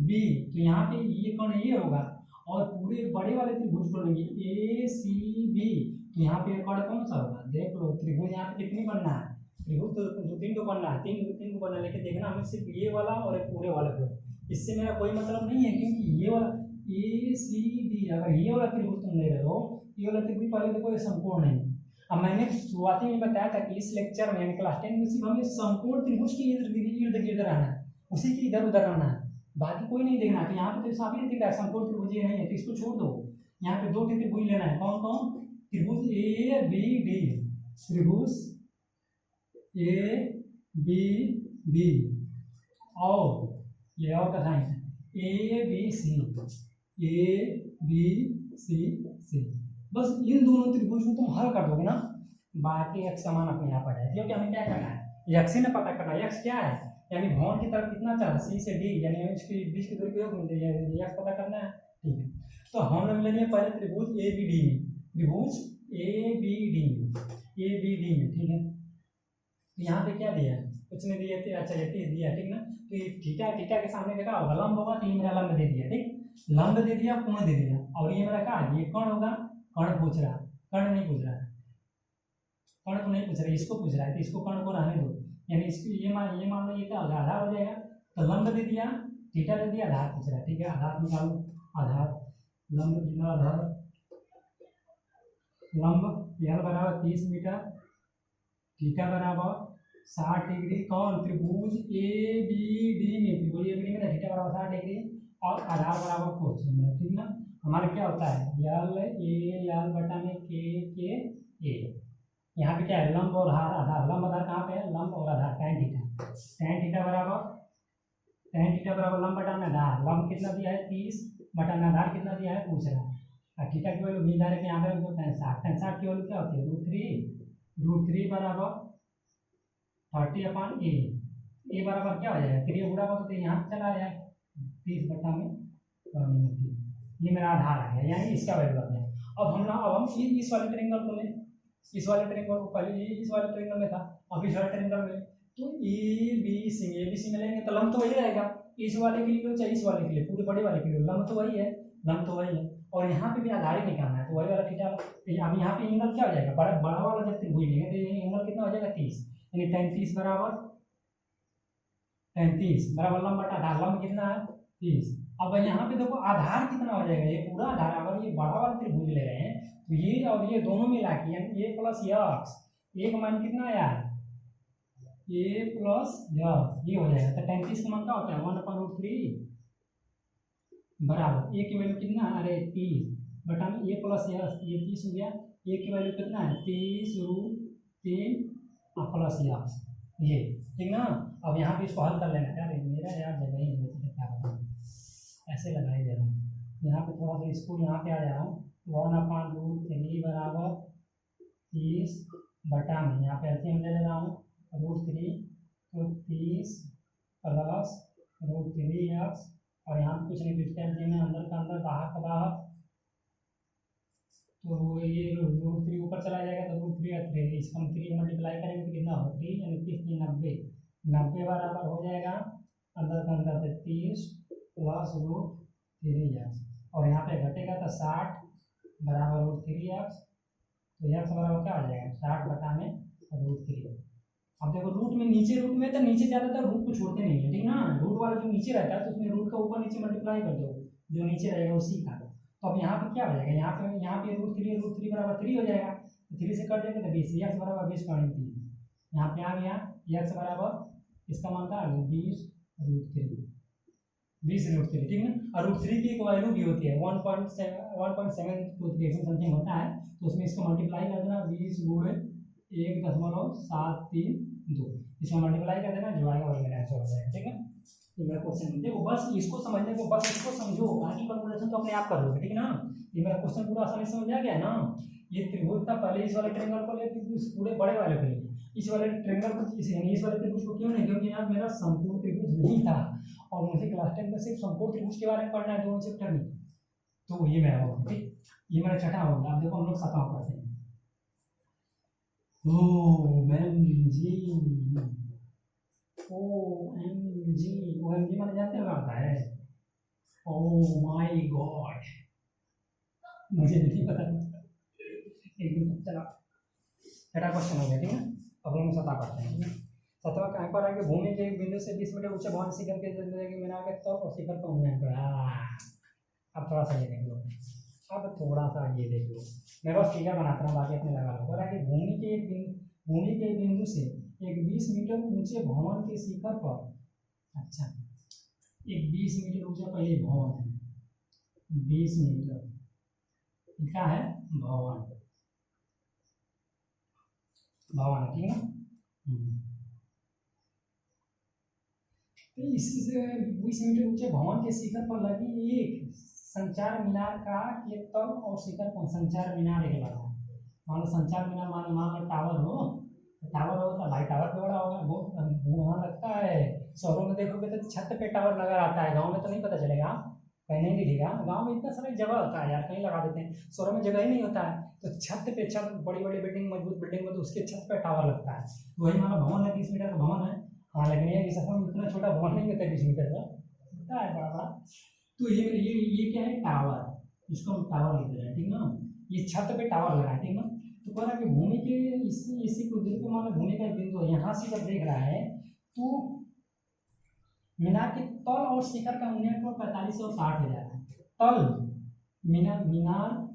बी, तो यहाँ पे ये कौन ये होगा, और पूरे बड़े वाले त्रिभुज को लेंगे ए सी बी, तो यहाँ पे कौन कौन सा होगा, देख लो त्रिभुज यहाँ पे कितनी बनना है, त्रिभुज तो 2-3 को बनना है, 3 को बनना है, लेकिन देखना हमें सिर्फ ये वाला और एक पूरे वाले को, इससे मेरा कोई मतलब नहीं है, क्योंकि ये वाला ए सी बी, अगर ये वाला त्रिभुज तुम ले रहे हो, ये वाला त्रिभुज पहले देखो ये समकोण नहीं, अब मैंने शुरुआती में बताया था कि इस लेक्चर में क्लास 10 में सिर्फ हमें समकोण त्रिभुज के इर्द गिर्द रहना है, उसी के इधर उधर रहना है, बाकी कोई नहीं देखना। तो यहाँ पे तो साफ ही नहीं दिख रहा है समकोण त्रिभुज ये नहीं है, तो इसको छोड़ दो। यहाँ पे दो त्रिभुज लेना है, कौन कौन? त्रिभुज ए बी डी, त्रिभुज ए बी डी, और ये और का sine A B C, A B C C. बस इन दोनों त्रिभुज को तुम हल कर दोगे ना, बाकी एक्स का मान अपने यहाँ पर है। क्योंकि हमें क्या करना है, एक्स ही ना पता करना है। एक्स क्या है, यानी भवन की तरफ कितना चला, सी से डी, यानी इसकी बीच की दूरी को एक्स पता करना है। ठीक है, तो हम लोग लेंगे पहले त्रिभुज ए बी डी में, त्रिभुज ए बी डी में, ए बी डी में। ठीक है, तो यहाँ पे क्या दिया है, कुछ नहीं दिया थे। अच्छा, ये दिया, ठीक ना। तो ये थीटा, थीटा के सामने देखा होगा लंब होगा, तो ये मेरा लंब दे दिया। ठीक, लंब दे दिया, कोण दे दिया, और ये मेरा क्या, ये कर्ण होगा। कर्ण पूछ रहा, कर्ण नहीं पूछ रहा है, कर्ण तो नहीं पूछ रहा है, इसको पूछ रहा है, तो इसको कर्ण को रहने दो। यानी इसकी ये मान लो ये क्या होगा, आधार हो जाएगा। तो लंब दे दिया, थीटा दे दिया, आधार पूछ रहा है। ठीक है, आधार निकालो, आधार लंब कितना, आधार लंब यह बराबर 30 मीटर, थीटा बराबर 60 डिग्री। कौन, त्रिभुज ए बी डी में, त्रिभुज ए बी डी में थीटा बराबर 60 डिग्री और आधार बराबर कोस। ठीक ना, हमारा क्या होता है, यल ए यल बटा में के ए। यहाँ पे क्या है, लंब और आधार। लंब आधार कहाँ पे है, लंब और आधार tan थीटा, tan थीटा बराबर लंब बटा में आधार। लंब कितना दिया है 30 बटा में आधार कितना दिया है पूछ रहा है। और थीटा की वैल्यू मिल डायरेक्ट यहाँ पे रख दो 60 की वैल्यू क्या होती है, √3 बराबर 30/a। ए बराबर क्या हो जाएगा, 3 गुणा तो यहाँ चला जाएगा 30 बटा में 30। ये मेरा आधार आ गया, यानी इसका वैल्यू आ गया। अब हम इस वाले ट्रायंगल को लें, इस वाले ट्रायंगल को, पहले ये इस वाले ट्रायंगल में था, अब इस वाले ट्रायंगल में। तो ए बी सी में लेंगे तो लंब तो वही रहेगा, इस वाले के लिए चाहे इस वाले के लिए, पूरे बड़े वाले के लिए लंब तो वही है, लंब तो वही है। और यहाँ पे भी आधार ही निकालना है, तो वही वाला थीटा। अब यहाँ पे एंगल क्या हो जाएगा, बड़ा वाला जब त्रिभुज लेंगे तो ये एंगल कितना हो जाएगा 30, यानी tan 30 बराबर लंब बटा आधार। लंब कितना है 30। अब यहाँ पे देखो आधार कितना हो जाएगा, ये पूरा आधार, अगर ये बड़ा वाला त्रिभुज ले रहे हैं तो ये और ये दोनों मिला के यानी a प्लस यक्स, एक मान कितना आया, a प्लस यक्स, ये हो जाएगा। तो 33 का मान क्या होता है 1/√3 बराबर a की वैल्यू कितना है, अरे 30 बटा में a प्लस यक्स, ये 30 हो गया। a की वैल्यू कितना है 30√3 प्लस यक्स, ये ठीक ना। अब यहाँ पे इसको हल कर लेना यार, मेरा यार जगह ही नहीं, क्या बताऊँ, ऐसे लगा ही दे रहा हूँ। यहाँ पे थोड़ा सा इसको यहाँ पे आ जा रहा हूँ, 1/√3 बराबर 30 बटा में, यहाँ पे ऐसे हम ले रहा हूँ √3, तो 30 प्लस √3x, और यहाँ कुछ नहीं, कुछ कैंसिल में अंदर का अंदर बाहर का बाहर, तो ये √3 ऊपर चला जाएगा, तो √3 और 3 इसका 3 मल्टीप्लाई करेंगे तो कितना हो 3 यानी 30 90 बराबर हो जाएगा अंदर का अंदर से 30 प्लस √3x, और यहाँ पे घटेगा तो 60 बराबर √3x, तो x बराबर क्या हो जाएगा 60 बटा में √3। अब देखो रूट में, नीचे रूट में तो नीचे ज़्यादातर रूट को छोड़ते नहीं है, ठीक ना। रूट वाला जो नीचे रहता है तो उसमें रूट का ऊपर नीचे मल्टीप्लाई कर दो, जो नीचे रहेगा उसी का। तो अब यहाँ पे क्या हो जाएगा, यहाँ पे √3 बराबर 3 हो जाएगा, तो 3 से कट जाएगा तो 20, x बराबर 20.3, यहाँ पे आ गया x बराबर इसका मान था 20√3, ठीक है। और √3 की एक वैल्यू भी होती है 1.723 समथिंग होता है, तो उसमें इसको मल्टीप्लाई कर देना 20 गुणे 1.732, इसमें मल्टीप्लाई कर देना, जो आएगा वही मेरा आंसर हो जाएगा, ठीक है। ये मेरा क्वेश्चन, देखो बस इसको समझने को, बस इसको समझो, बाकी कैलकुलेशन तो अपने आप कर लोगे, ठीक है ना। ये मेरा क्वेश्चन पूरा आसानी से समझ आ गया ना। ये त्रिभुज था, पहले इस वाले ट्रायंगल को लेके पूरे बड़े वाले को लेके, इस वाले ट्रायंगल को इस वाले त्रिभुज को क्यों नहीं, क्योंकि यहाँ मेरा संपूर्ण त्रिभुज नहीं था, और मुझे क्लास 10 में सिर्फ संपूर्ण त्रिभुज के बारे में पढ़ना है 2 चैप्टर में, तो ये मेरा होगा, ठीक। ये मेरा छठा होगा। अब देखो हम लोग 7वां पढ़ते हैं। OMG माने जानते हो क्या होता है, ओह माय गॉड, मुझे नहीं पता, एकदम चला। छठा क्वेश्चन हो गया, ठीक है। अब हम 7वां पढ़ते हैं, ठीक है। 7वां कहाँ पर आएगा, भूमि के एक बिंदु से 20 मीटर ऊंचे भवन शिखर के मीनार के तौर और शिखर का मूल्यांकन। अब थोड़ा सा ये देख लो, अब थोड़ा सा ये देख लो, मैं बस फिगर बनाता हूँ, बाकी अपने लगा लो। बोला कि भूमि के एक बिंदु से एक 20 मीटर ऊंचे भवन के शिखर पर, अच्छा एक 20 मीटर ऊंचा पहले भवन है, 20 मीटर क्या है, भवन, भवन है, ठीक है ना। तो इसी से 20 मीटर ऊंचे भवन के शिखर पर लगी एक संचार मीनार का एक तल और शिखर पर संचार मीनार एक लगा। मान लो संचार मीनार, मान लो टावर हो, टावर हो तो भाई टावर पे बड़ा होगा, वो वहाँ लगता है। शहरों में देखोगे तो छत पे टावर नजर आता है, गांव में तो नहीं पता चलेगा, कहीं नहीं दिखेगा। गांव में इतना सारी जगह होता है यार, कहीं लगा देते हैं, शहरों में जगह ही नहीं होता है। तो छत पे, छत बड़ी बड़ी बिल्डिंग, मजबूत बिल्डिंग में तो उसके छत पे टावर लगता है। वही मानो भवन है, 20 मीटर का भवन है। हाँ, लेकिन ये सफर में इतना छोटा भवन नहीं होता है 20 मीटर का, होता है बड़ा बड़ा। तो ये क्या है, टावर, इसको हम टावर लिख रहे हैं, ठीक ना। ये छत पे टावर लगा है, ठीक ना। तो कह रहा है कि भूमि के इसी कुछ दूरी पे मान लो भूमि का एक बिंदु है, यहाँ से जब देख रहा है तो मीनार के तल और शिखर का उन्नयन को 45 और 60 हो जाता है। तल मीनार मीनार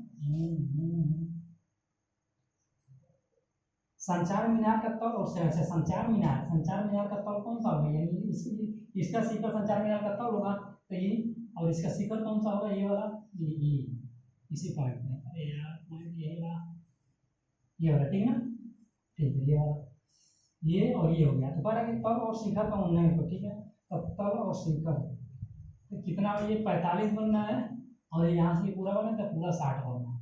संचार मीनार का तल और संचार मीनार का तल कौन सा होगा, यानी इसका शिखर संचार मीनार का तल होगा, तो ये, और इसका शिखर कौन सा होगा, ये वाला, ये इसी पॉइंट में। अरे यार पॉइंट ये वाला, ठीक है ना, ठीक है, ये वाला, ये और ये हो गया। तो कह रहा है कि तल और शिखर का उन्नयन को, ठीक है। तो तल और शिखर तो कितना, ये 45 बनना है, और यहाँ से पूरा बना तो पूरा 60 बनना है।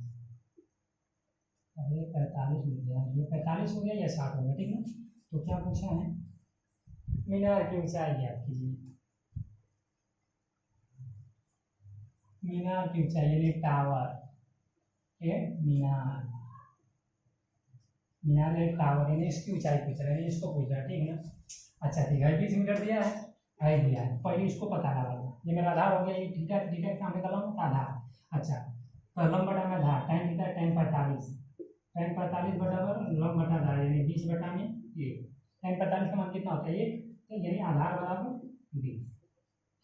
अब ये 45 हो गया, ये 45 हो गया, या 60 हो गया, ठीक है। तो क्या पूछा है, मीनार की ऊंचाई ज्ञात कीजिए। मीनार की ऊंचाई यानी टावर, ये मीनार, मीनार एक टावर यानी इसकी ऊंचाई पूछ रहा है, इसको पूछ रहा है, ठीक है ना। अच्छा ठीक है, 20 मीटर दिया है दिया है, पहले इसको पता लगा लो। ये मेरा आधार हो गया, ये थीटा थीटा का हमने कलम का आधार। अच्छा, तो लंब बटा में आधार, tan थीटा tan 45, tan 45 बराबर लंब बटा आधार यानी 20 बटा में ये, tan 45 का मान कितना होता है, 1, तो यानी आधार बराबर 20,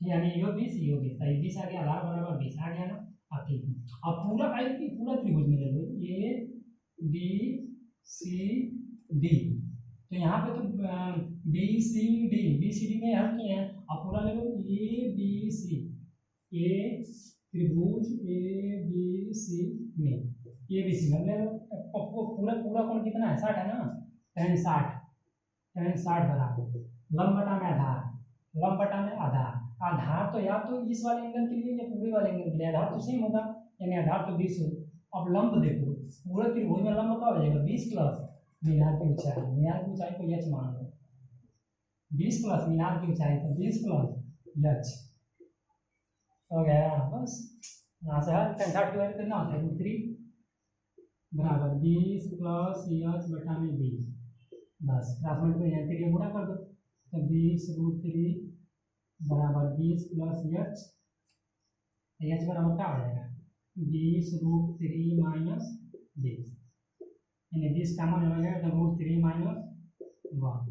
यानी यो 20 यो 20, तो 20 आ गया, आधार बराबर 20 आ गया ना। अब ठीक है, अब पूरा पूरा त्रिभुज में ले लो, ए बी सी डी, तो यहाँ पे तो बी सी डी में हल किए हैं। अब पूरा ले लो, ए बी सी, ए त्रिभुज ए बी सी में, ए बी सी में ले लो। पूरा पूरा कोण कितना है, 60 है ना, tan 60 बराबर लंब बटा में आधार, लंब बटा में आधार। आधार तो या तो इस वाले एंगल के लिए या पूरे वाले एंगल के लिए आधार तो सेम होगा, यानी आधार तो 20 हो। अब लंब देखो, पूरे त्रिभुज में लंब का हो जाएगा 20 प्लस मीनार की ऊंचाई, मीनार की ऊंचाई को एच मान लो, 20 प्लस मीनार की ऊंचाई तो 20 प्लस एच हो गया। बस यहाँ से हर tan 60 की वैल्यू कितना होता है, √3 बराबर 20 प्लस एच बटा में 20, बस क्लासमेट को यहाँ के लिए गुणा कर दो, तो 20 √3 बराबर 20 प्लस एच बराबर क्या हो जाएगा, 20 √3 माइनस 20, यानी 20 कॉमन हो जाएगा, तो √3 माइनस 1,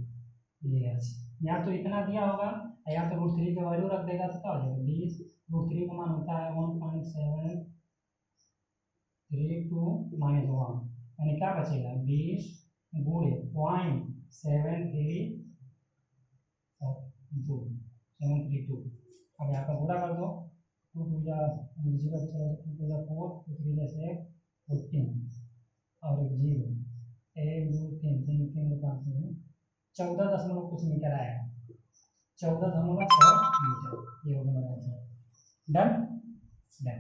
ये एच। या तो इतना दिया होगा या तो √3 की वैल्यू रख देगा, तो क्या हो जाएगा, 20 √3 का मान होता है 1.732 माइनस 1, यानी क्या बचेगा, 20 गुणे 0.732। अब यहाँ पर गुणा कर दो, 2 2 जा 0 2 2 जा 4 2 3 जा 6 14 और 0 1 2 3 3 3 5 14 दशमलव कुछ मीटर आएगा, 14.6 मीटर, ये हो गया। Done done.